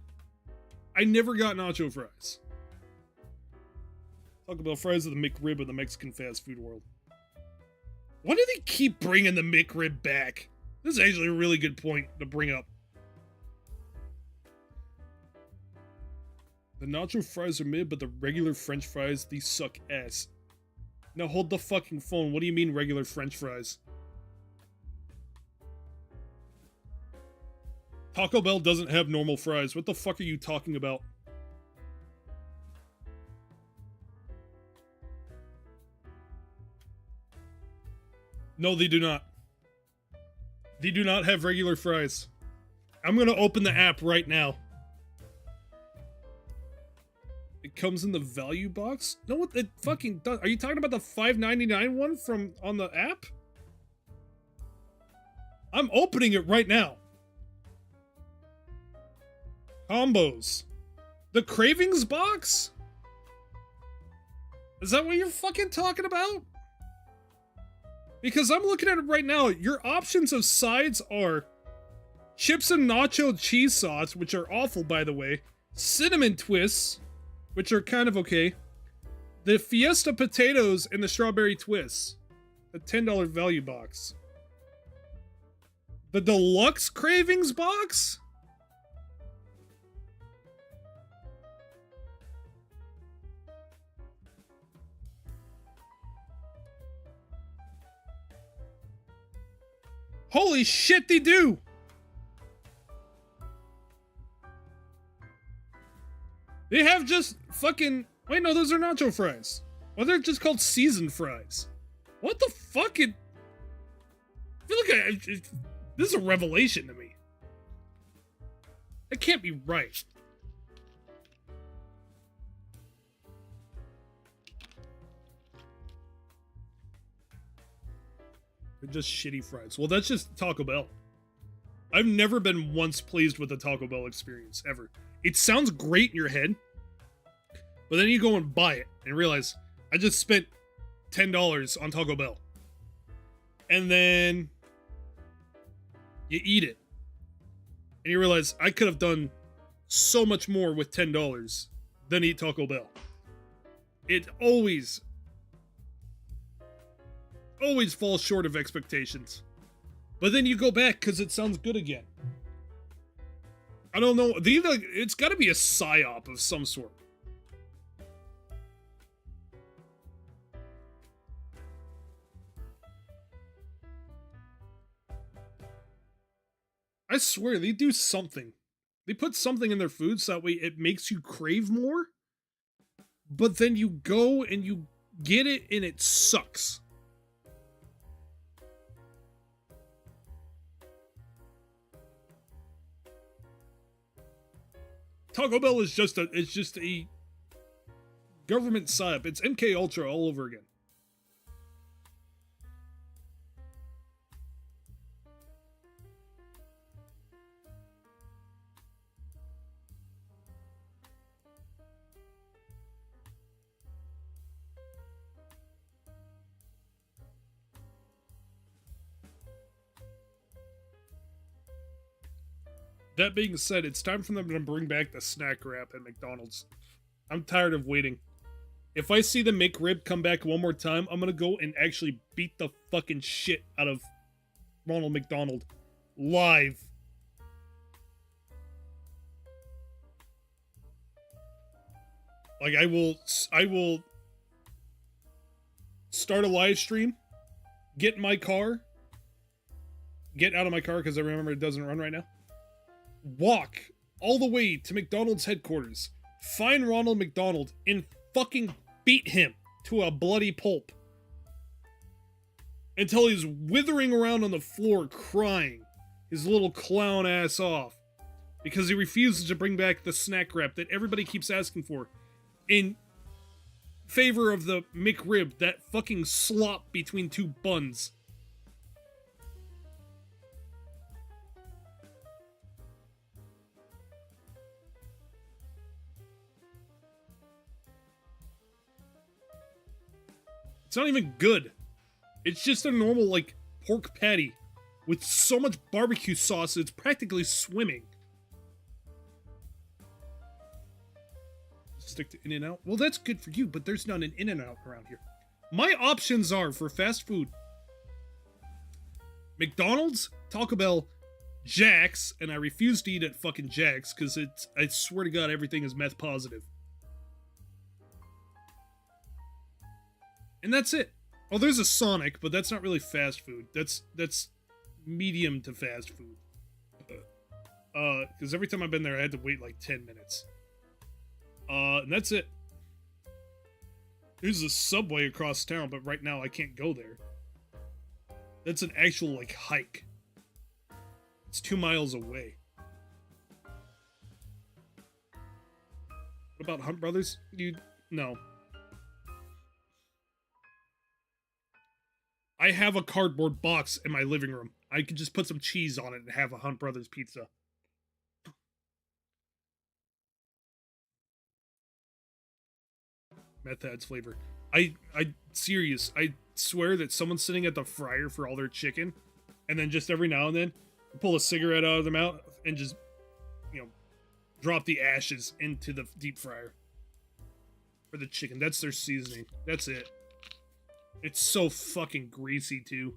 [SPEAKER 1] I never got nacho fries. Taco Bell fries are the McRib of the Mexican fast food world. Why do they keep bringing the McRib back? This is actually a really good point to bring up. The nacho fries are mid, but the regular French fries, these suck ass. Now hold the fucking phone. What do you mean regular French fries? Taco Bell doesn't have normal fries. What the fuck are you talking about? No, they do not. They do not have regular fries. I'm gonna open the app right now. It comes in the value box? No, what it fucking does? Are you talking about the $5.99 one from on the app? I'm opening it right now. Combos. The Cravings box? Is that what you're fucking talking about? Because I'm looking at it right now. Your options of sides are chips and nacho cheese sauce, which are awful, by the way. Cinnamon twists, which are kind of okay. The Fiesta potatoes and the strawberry twists. A $10 value box. The deluxe Cravings box? Holy shit, they do! They have just fucking... Wait, no, those are nacho fries. Well, they're just called seasoned fries. What the fuck? I feel like this is a revelation to me. That can't be right. They're just shitty fries. Well, that's just Taco Bell. I've never been once pleased with the Taco Bell experience, ever. It sounds great in your head, but then you go and buy it and realize, I just spent $10 on Taco Bell. And then you eat it. And you realize, I could have done so much more with $10 than eat Taco Bell. It always falls short of expectations. But then you go back because it sounds good again. I don't know. It's got to be a psyop of some sort. I swear, they do something. They put something in their food so that way it makes you crave more. But then you go and you get it and it sucks. Taco Bell is just a government psyop. It's MK Ultra all over again. That being said, it's time for them to bring back the snack wrap at McDonald's. I'm tired of waiting. If I see the McRib come back one more time, I'm gonna go and actually beat the fucking shit out of Ronald McDonald. Live. Like, I will start a live stream, get in my car, get out of my car because I remember it doesn't run right now. Walk all the way to McDonald's headquarters, find Ronald McDonald, and fucking beat him to a bloody pulp until he's withering around on the floor crying his little clown ass off because he refuses to bring back the snack wrap that everybody keeps asking for in favor of the McRib, that fucking slop between two buns. It's not even good. It's just a normal, like, pork patty with so much barbecue sauce it's practically swimming. Stick to In-N-Out? Well, that's good for you, but there's not an In-N-Out around here. My options are for fast food: McDonald's, Taco Bell, Jack's, and I refuse to eat at fucking Jack's because I swear to God, everything is meth positive. And that's it. Oh, there's a Sonic, but that's not really fast food. That's medium to fast food. Because every time I've been there, I had to wait like 10 minutes. And that's it. There's a Subway across town, but right now I can't go there. That's an actual, like, hike. It's 2 miles away. What about Hunt Brothers? No. I have a cardboard box in my living room. I could just put some cheese on it and have a Hunt Brothers pizza. Meth adds flavor. Serious. I swear that someone's sitting at the fryer for all their chicken, and then just every now and then pull a cigarette out of their mouth and just, drop the ashes into the deep fryer for the chicken. That's their seasoning. That's it. It's so fucking greasy, too.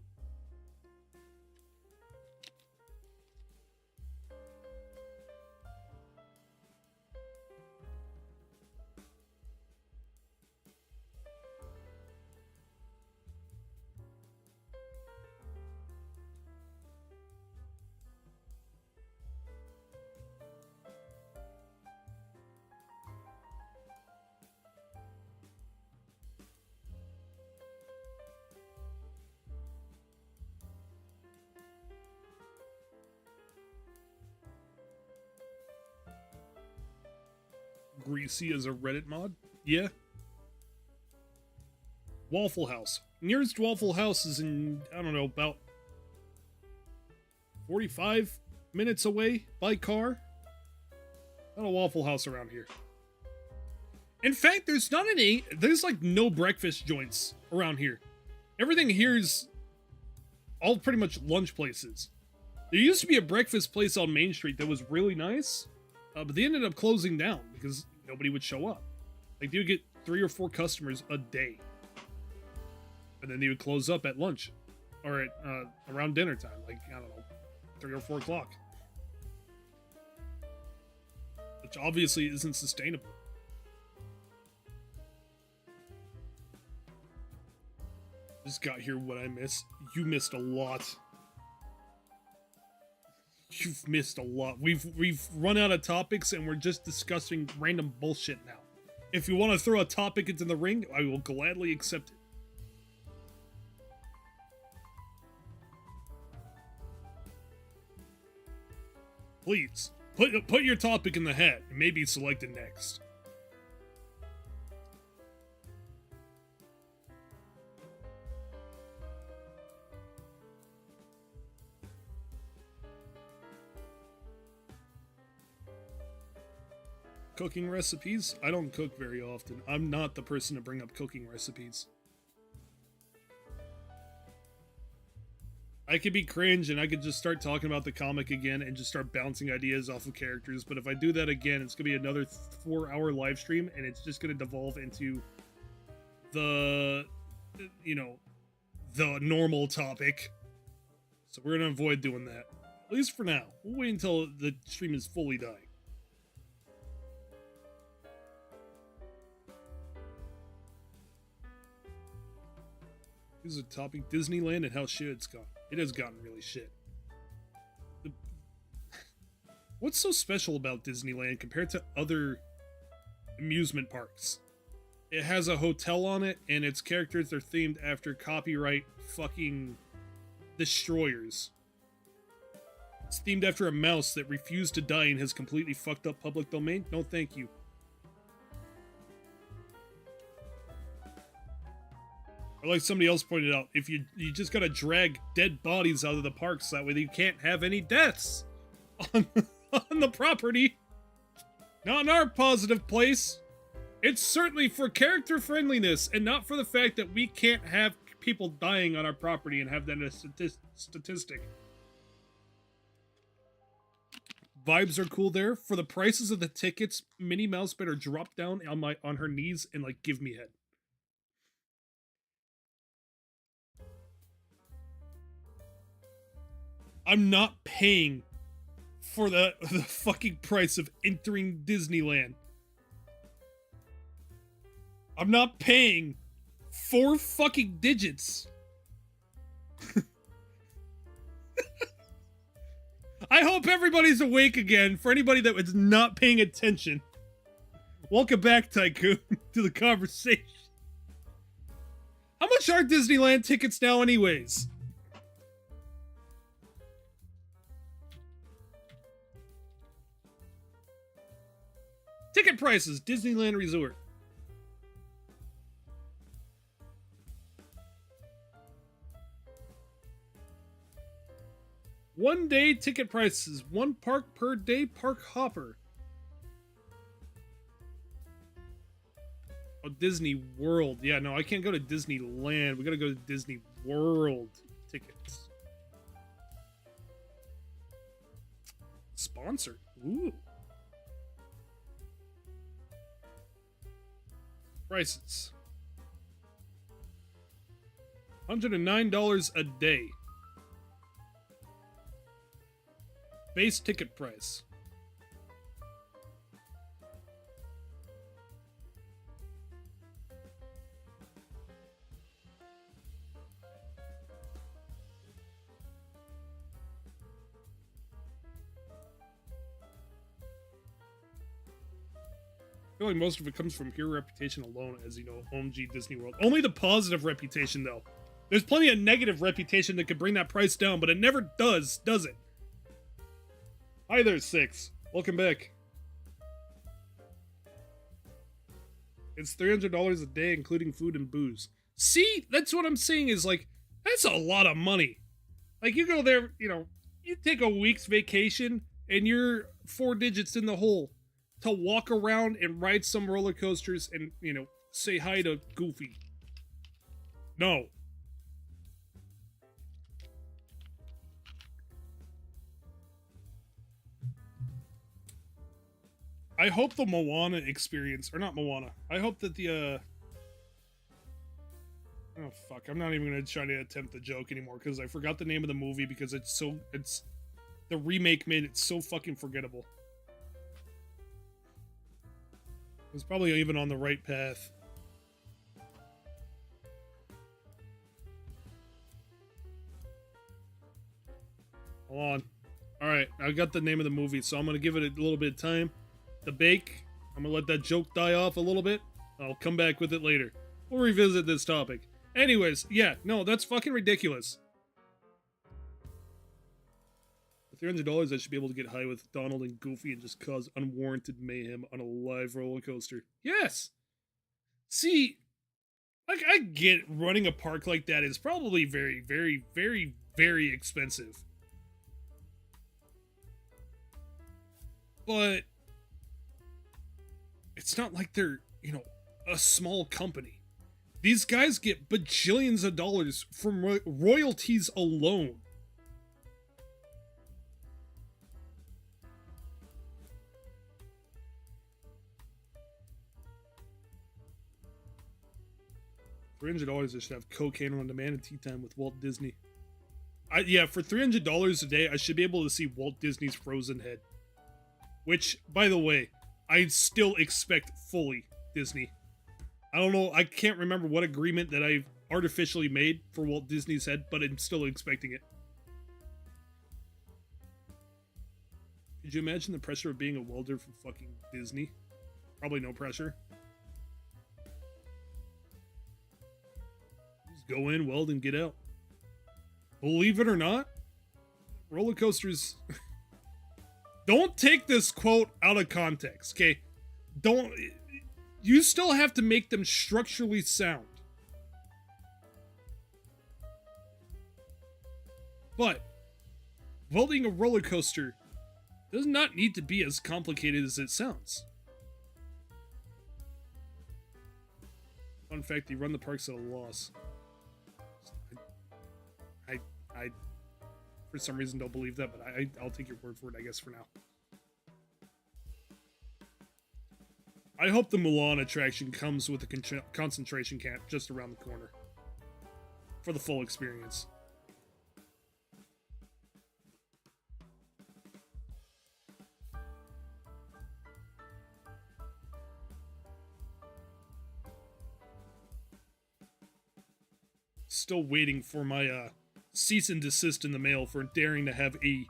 [SPEAKER 1] Greasy as a Reddit mod? Yeah. Waffle House. Nearest Waffle House is in, I don't know, about 45 minutes away by car. Not a Waffle House around here. In fact, there's like no breakfast joints around here. Everything here is all pretty much lunch places. There used to be a breakfast place on Main Street that was really nice, but they ended up closing down because nobody would show up. Like, they would get 3 or 4 customers a day. And then they would close up at lunch. Or at around dinner time. Like, I don't know, 3 or 4 o'clock. which obviously isn't sustainable. Just got here what I missed. You missed a lot. You've missed a lot. We've run out of topics and we're just discussing random bullshit now. If you want to throw a topic into the ring, I will gladly accept it. Please, put your topic in the hat and maybe select it next. Cooking recipes? I don't cook very often. I'm not the person to bring up cooking recipes. I could be cringe and I could just start talking about the comic again and just start bouncing ideas off of characters, but if I do that again, it's gonna be another 4-hour live stream and it's just gonna devolve into the, you know, the normal topic. So we're gonna avoid doing that. At least for now. We'll wait until the stream is fully dying. Here's a topic: Disneyland and how shit it's gone. It has gotten really shit. What's so special about Disneyland compared to other amusement parks? It has a hotel on it, and its characters are themed after copyright fucking destroyers. It's themed after a mouse that refused to die and has completely fucked up public domain. No, thank you. Or like somebody else pointed out, if you just gotta drag dead bodies out of the parks, that way you can't have any deaths on the property. Not in our positive place. It's certainly for character friendliness and not for the fact that we can't have people dying on our property and have that as a statistic. Vibes are cool there. For the prices of the tickets, Minnie Mouse better drop down on her knees and like give me head. I'm not paying for the fucking price of entering Disneyland. I'm not paying 4 fucking digits. I hope everybody's awake again. For anybody that was not paying attention, welcome back, Tycoon, to the conversation. How much are Disneyland tickets now anyways? Ticket prices, Disneyland Resort. One day ticket prices, 1 park per day, park hopper. Oh, Disney World. Yeah, no, I can't go to Disneyland. We gotta go to Disney World tickets. Sponsored. Ooh. Prices. $109 a day. Base ticket price. I feel like most of it comes from pure reputation alone, as you know, OMG Disney World. Only the positive reputation, though. There's plenty of negative reputation that could bring that price down, but it never does it? Hi there, Six. Welcome back. It's $300 a day, including food and booze. See? That's what I'm saying is, like, that's a lot of money. Like, you go there, you know, you take a week's vacation, and you're 4 digits in the hole to walk around and ride some roller coasters and, you know, say hi to Goofy. No. I hope the Moana experience, or not Moana, I hope that the, oh fuck, I'm not even gonna try to attempt the joke anymore, because I forgot the name of the movie, because the remake made it so fucking forgettable. was probably even on the right path. Hold on. Alright, I got the name of the movie, so I'm gonna give it a little bit of time to bake. I'm gonna let that joke die off a little bit. I'll come back with it later. We'll revisit this topic. Anyways, yeah, no, that's fucking ridiculous. For $300, I should be able to get high with Donald and Goofy and just cause unwarranted mayhem on a live roller coaster. Yes! See, like, I get running a park like that is probably very, very, very, very expensive. But it's not like they're, you know, a small company. These guys get bajillions of dollars from royalties alone. $300, I should have cocaine on demand and tea time with Walt Disney. Yeah, for $300 a day, I should be able to see Walt Disney's Frozen head. Which, by the way, I still expect fully Disney. I don't know, I can't remember what agreement that I've artificially made for Walt Disney's head, but I'm still expecting it. Could you imagine the pressure of being a welder for fucking Disney? Probably no pressure. Just go in, weld, and get out. Believe it or not, roller coasters... Don't take this quote out of context, okay? Don't... You still have to make them structurally sound. But, welding a roller coaster does not need to be as complicated as it sounds. Fun fact, you run the parks at a loss. I for some reason don't believe that, but I'll take your word for it, I guess, for now. I hope the Mulan attraction comes with a concentration camp just around the corner for the full experience. Still waiting for my cease and desist in the mail for daring to have a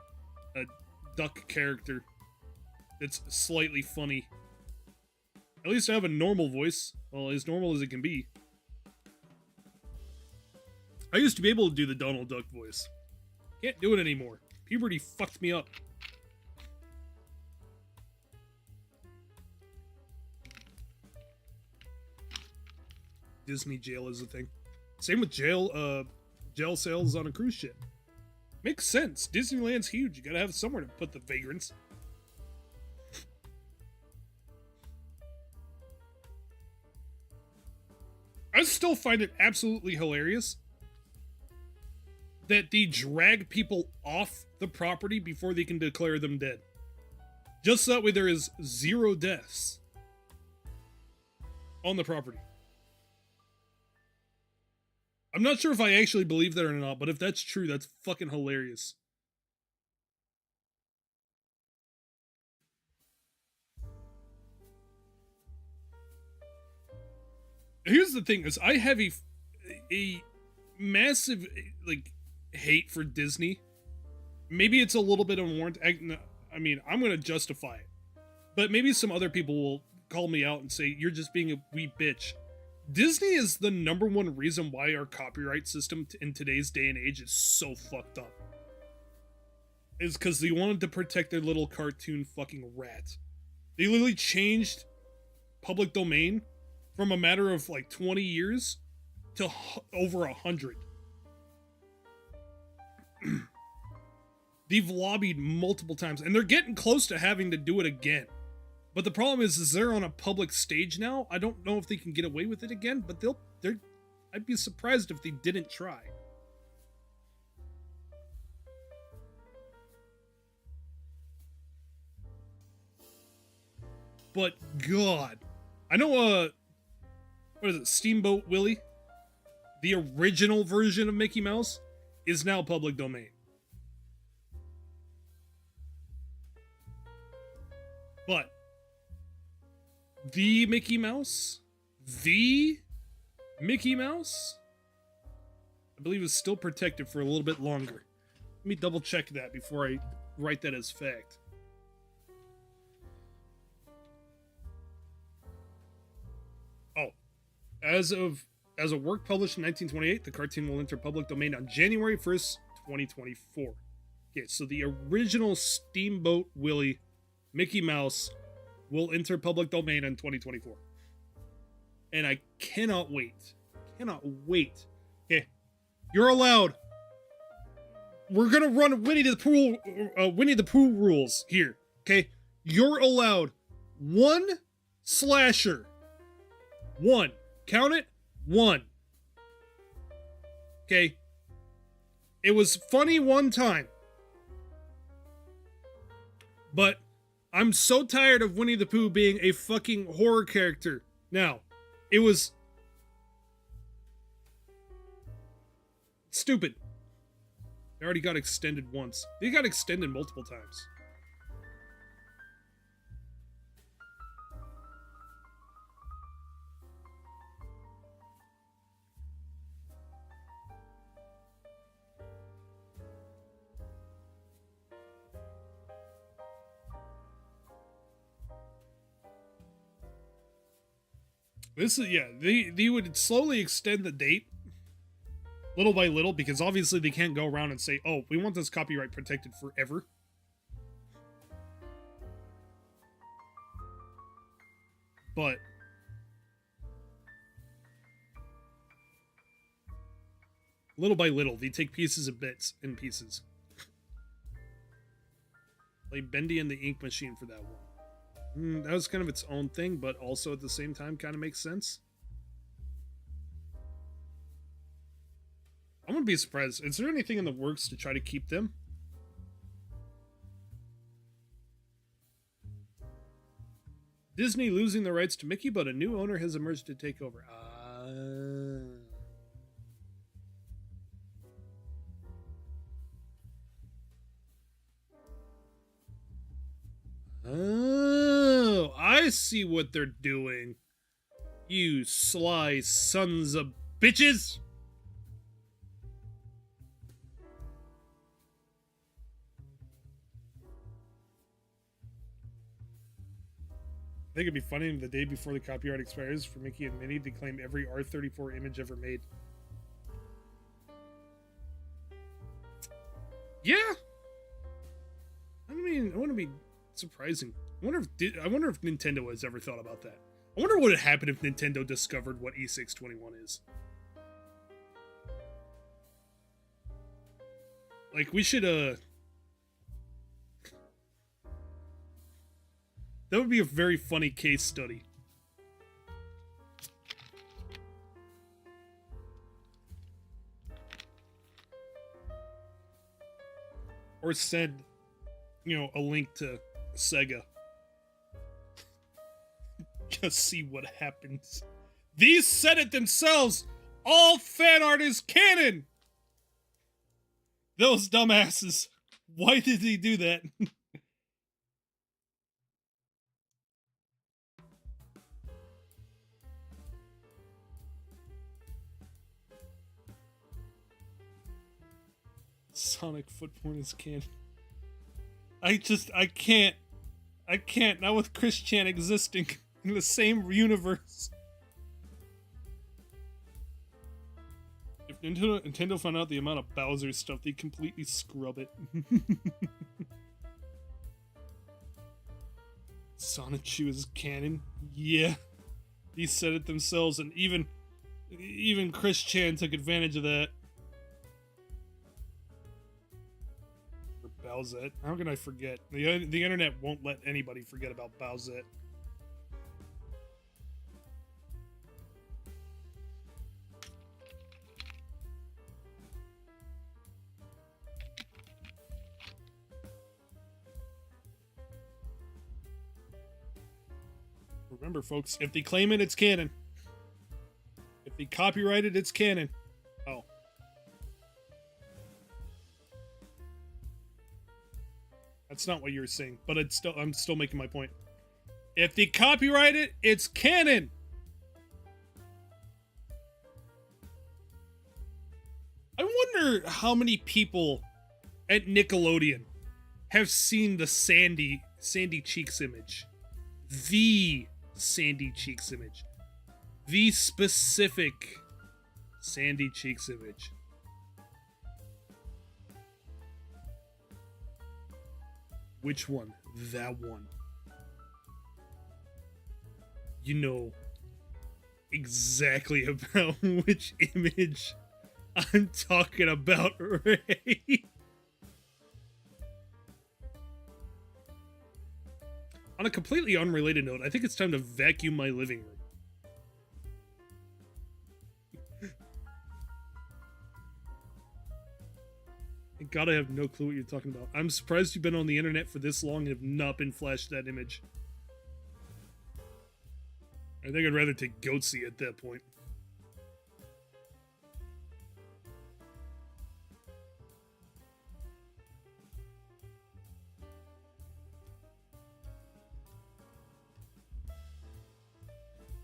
[SPEAKER 1] duck character that's slightly funny. At least I have a normal voice. Well, as normal as it can be. I used to be able to do the Donald Duck voice. Can't do it anymore. Puberty fucked me up. Disney jail is a thing. Same with jail sales on a cruise ship. Makes sense. Disneyland's huge. You gotta have somewhere to put the vagrants. I still find it absolutely hilarious that they drag people off the property before they can declare them dead. Just that way there is 0 deaths on the property. I'm not sure if I actually believe that or not, but if that's true, that's fucking hilarious. Here's the thing, is I have a massive, like, hate for Disney. Maybe it's a little bit unwarranted. I mean, I'm going to justify it. But maybe some other people will call me out and say, you're just being a wee bitch. Disney is the #1 reason why our copyright system in today's day and age is so fucked up. Is because they wanted to protect their little cartoon fucking rat. They literally changed public domain from a matter of like 20 years to over 100. They've lobbied multiple times, and they're getting close to having to do it again. But the problem is they're on a public stage now. I don't know if they can get away with it again, but I'd be surprised if they didn't try. But God, I know what is it, Steamboat Willie? The original version of Mickey Mouse is now public domain. But the Mickey Mouse, the Mickey Mouse, I believe is still protected for a little bit longer. Let me double check that before I write that as fact. Oh, as of work published in 1928, the cartoon will enter public domain on January 1st, 2024. Okay, so the original Steamboat Willie Mickey Mouse will enter public domain in 2024. And I cannot wait. Cannot wait. Okay, you're allowed. We're gonna run Winnie the Pooh rules here. Okay, you're allowed one slasher. One. Count it. One. Okay. It was funny one time. But I'm so tired of Winnie the Pooh being a fucking horror character. Now, it was stupid. They already got extended once. They got extended multiple times. This is, yeah, they would slowly extend the date little by little, because obviously they can't go around and say, oh, we want this copyright protected forever. But little by little, they take pieces of bits and pieces. Like Bendy and the Ink Machine for that one. That was kind of its own thing, but also at the same time kind of makes sense. I'm gonna be surprised. Is there anything in the works to try to keep them? Disney losing the rights to Mickey, but a new owner has emerged to take over. Oh, I see what they're doing. You sly sons of bitches! I think it'd be funny the day before the copyright expires for Mickey and Minnie to claim every R34 image ever made. Yeah! I mean, I want to be surprising. I wonder if Nintendo has ever thought about that. I wonder what would happen if Nintendo discovered what E621 is. Like, we should, that would be a very funny case study. Or send, a link to Sega. Just see what happens. These said it themselves! All fan art is canon! Those dumbasses. Why did they do that? Sonic footporn is canon. I can't. I can't. Not with Chris Chan existing in the same universe. If Nintendo found out the amount of Bowser stuff, they'd completely scrub it. Sonic Shoe is canon? Yeah. They said it themselves, and even Chris Chan took advantage of that. Bowsette. How can I forget? The internet won't let anybody forget about Bowsette. Remember, folks, if they claim it, it's canon. If they copyright it, it's canon. Oh. That's not what you were saying, but I'm still making my point. If they copyright it, it's canon. I wonder how many people at Nickelodeon have seen the Sandy Cheeks image. The Sandy Cheeks image. The specific Sandy Cheeks image. Which one? That one. You know exactly about which image I'm talking about, Ray. On a completely unrelated note, I think it's time to vacuum my living room. Thank God I have no clue what you're talking about. I'm surprised you've been on the internet for this long and have not been flashed that image. I think I'd rather take Goatsy at that point.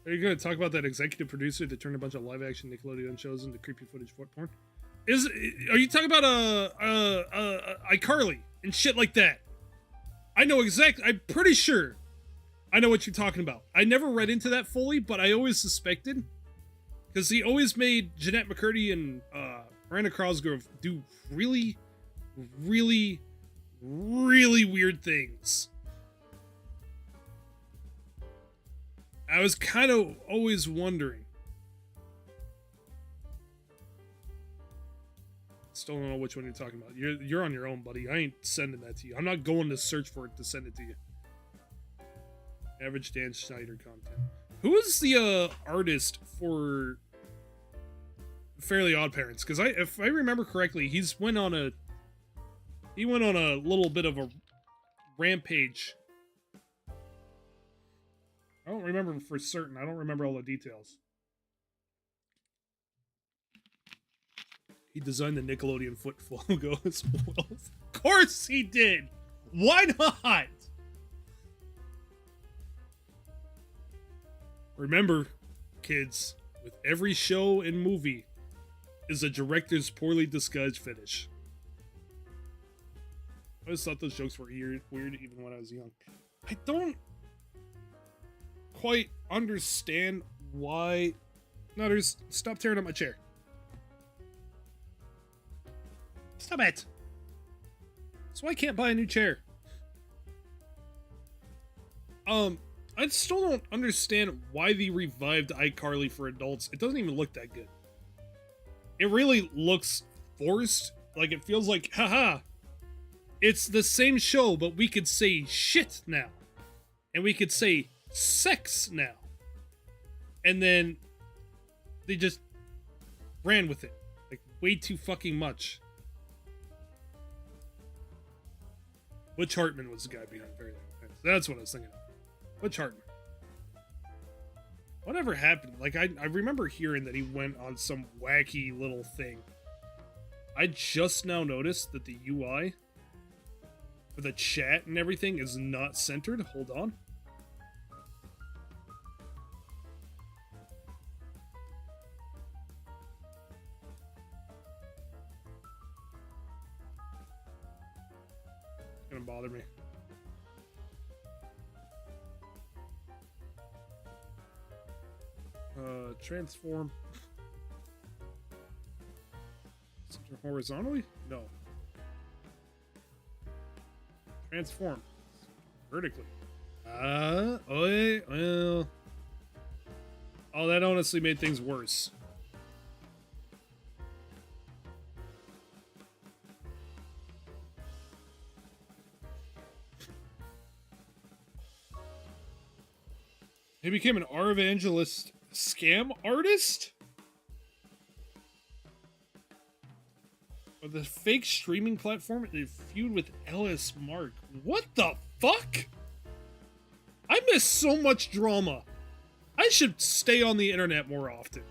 [SPEAKER 1] Are you going to talk about that executive producer that turned a bunch of live-action Nickelodeon shows into creepy footage porn? Are you talking about iCarly and shit like that? I know exactly. I'm pretty sure I know what you're talking about. I never read into that fully, but I always suspected, because he always made Jeanette McCurdy and Miranda Cosgrove do really, really, really weird things. I was kind of always wondering. Still don't know which one you're talking about. You're on your own, buddy. I ain't sending that to you. I'm not going to search for it to send it to you. Average Dan Schneider content. Who is the artist for Fairly Odd Parents? Because if I remember correctly, he went on a little bit of a rampage. I don't remember for certain. I don't remember all the details. He designed the Nickelodeon foot logo as well. Of course he did! Why not? Remember, kids, with every show and movie is a director's poorly disguised fetish. I always thought those jokes were weird even when I was young. I don't quite understand why. No, stop tearing up my chair. Stop it. So I can't buy a new chair. I still don't understand why they revived iCarly for adults. It doesn't even look that good. It really looks forced. Like, it feels like, haha, it's the same show, but we could say shit now. And we could say sex now. And then they just ran with it. Like, way too fucking much. Butch Hartman was the guy behind Fairly Odd Parents. That's what I was thinking of. Butch Hartman. Whatever happened? Like, I remember hearing that he went on some wacky little thing. I just now noticed that the UI for the chat and everything is not centered. Hold on. It's gonna bother me. Transform. Center horizontally? No. Transform. Vertically. Oh, well. Oh, that honestly made things worse. He became an R-evangelist scam artist? With a fake streaming platform, they feud with Ellis Mark. What the fuck? I miss so much drama. I should stay on the internet more often.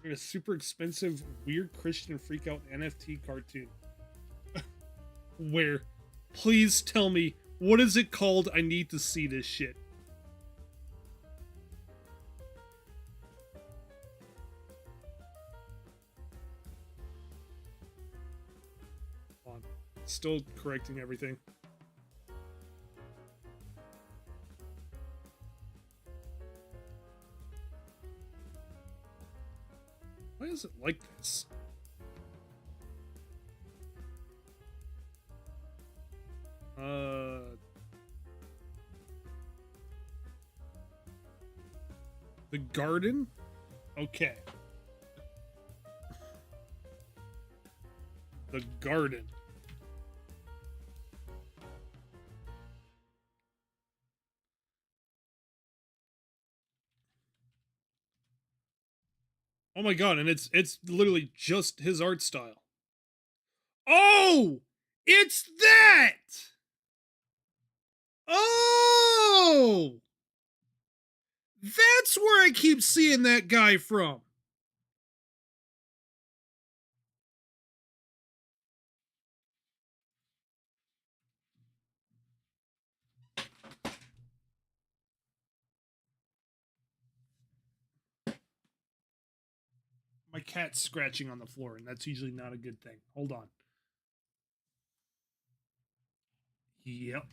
[SPEAKER 1] In a super expensive, weird Christian freakout NFT cartoon. Where? Please tell me, what is it called? I need to see this shit. Hold on. Still correcting everything. Why is it like this? The garden? Okay. The garden. Oh my god, and it's literally just his art style. Oh! It's that! Oh! That's where I keep seeing that guy from. My cat's scratching on the floor, and that's usually not a good thing. Hold on. Yep.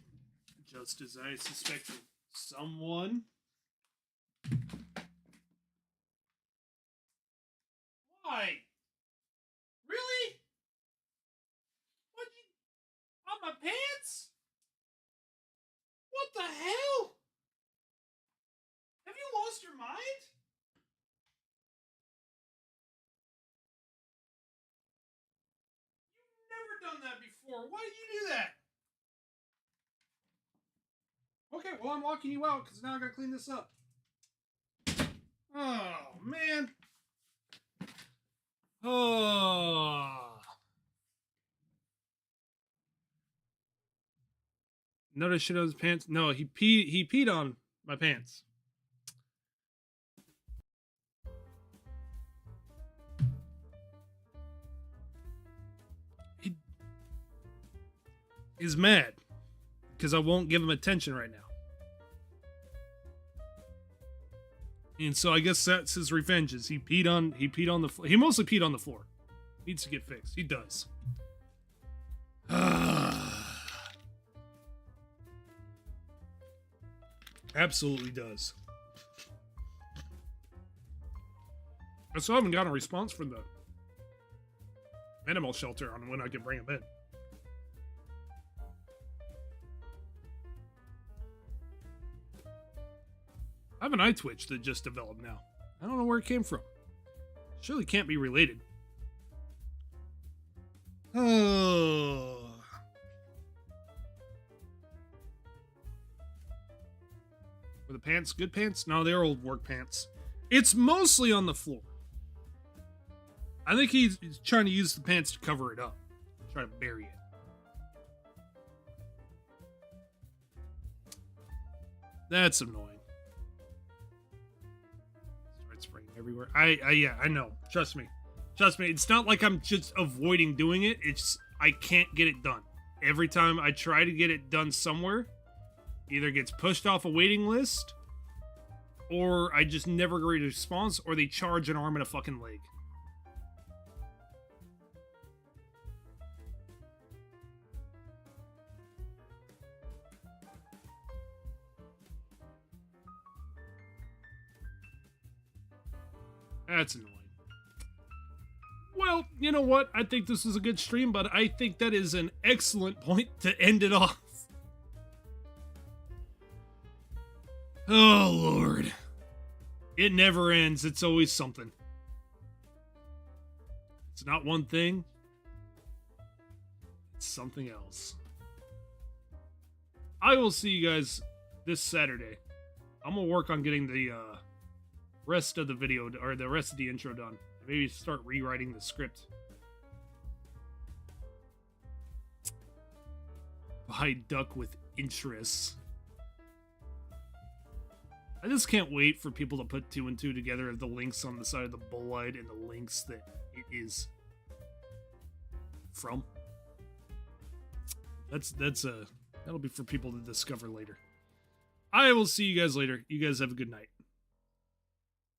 [SPEAKER 1] Just as I suspected. Someone. Why? Really? What? On my pants? What the hell? Have you lost your mind? You've never done that before. Why did you do that? Okay, well, I'm locking you out because now I gotta clean this up. Oh, man. Oh. Notice shit on his pants. No, he peed on my pants. He is mad because I won't give him attention right now. And so I guess that's his revenge. Is he peed on the floor. He mostly peed on the floor. Needs to get fixed. He does. Absolutely does. I still haven't gotten a response from the animal shelter on when I can bring him in. I have an eye twitch that just developed now. I don't know where it came from. Surely can't be related. Oh. Were the pants good pants? No, they're old work pants. It's mostly on the floor. I think he's trying to use the pants to cover it up. Try to bury it. That's annoying. Start spraying everywhere. Yeah, I know. Trust me. It's not like I'm just avoiding doing it. It's I can't get it done. Every time I try to get it done somewhere, either gets pushed off a waiting list, or I just never get a response, or they charge an arm and a fucking leg. That's annoying. Well, you know what? I think this is a good stream, but I think that is an excellent point to end it off. Oh, Lord. It never ends. It's always something. It's not one thing. It's something else. I will see you guys this Saturday. I'm going to work on getting the rest of the video, or the rest of the intro done. Maybe start rewriting the script. Buy duck with interest. I just can't wait for people to put two and two together of the links on the side of the bolide and the links that it is from. That'll be for people to discover later. I will see you guys later. You guys have a good night.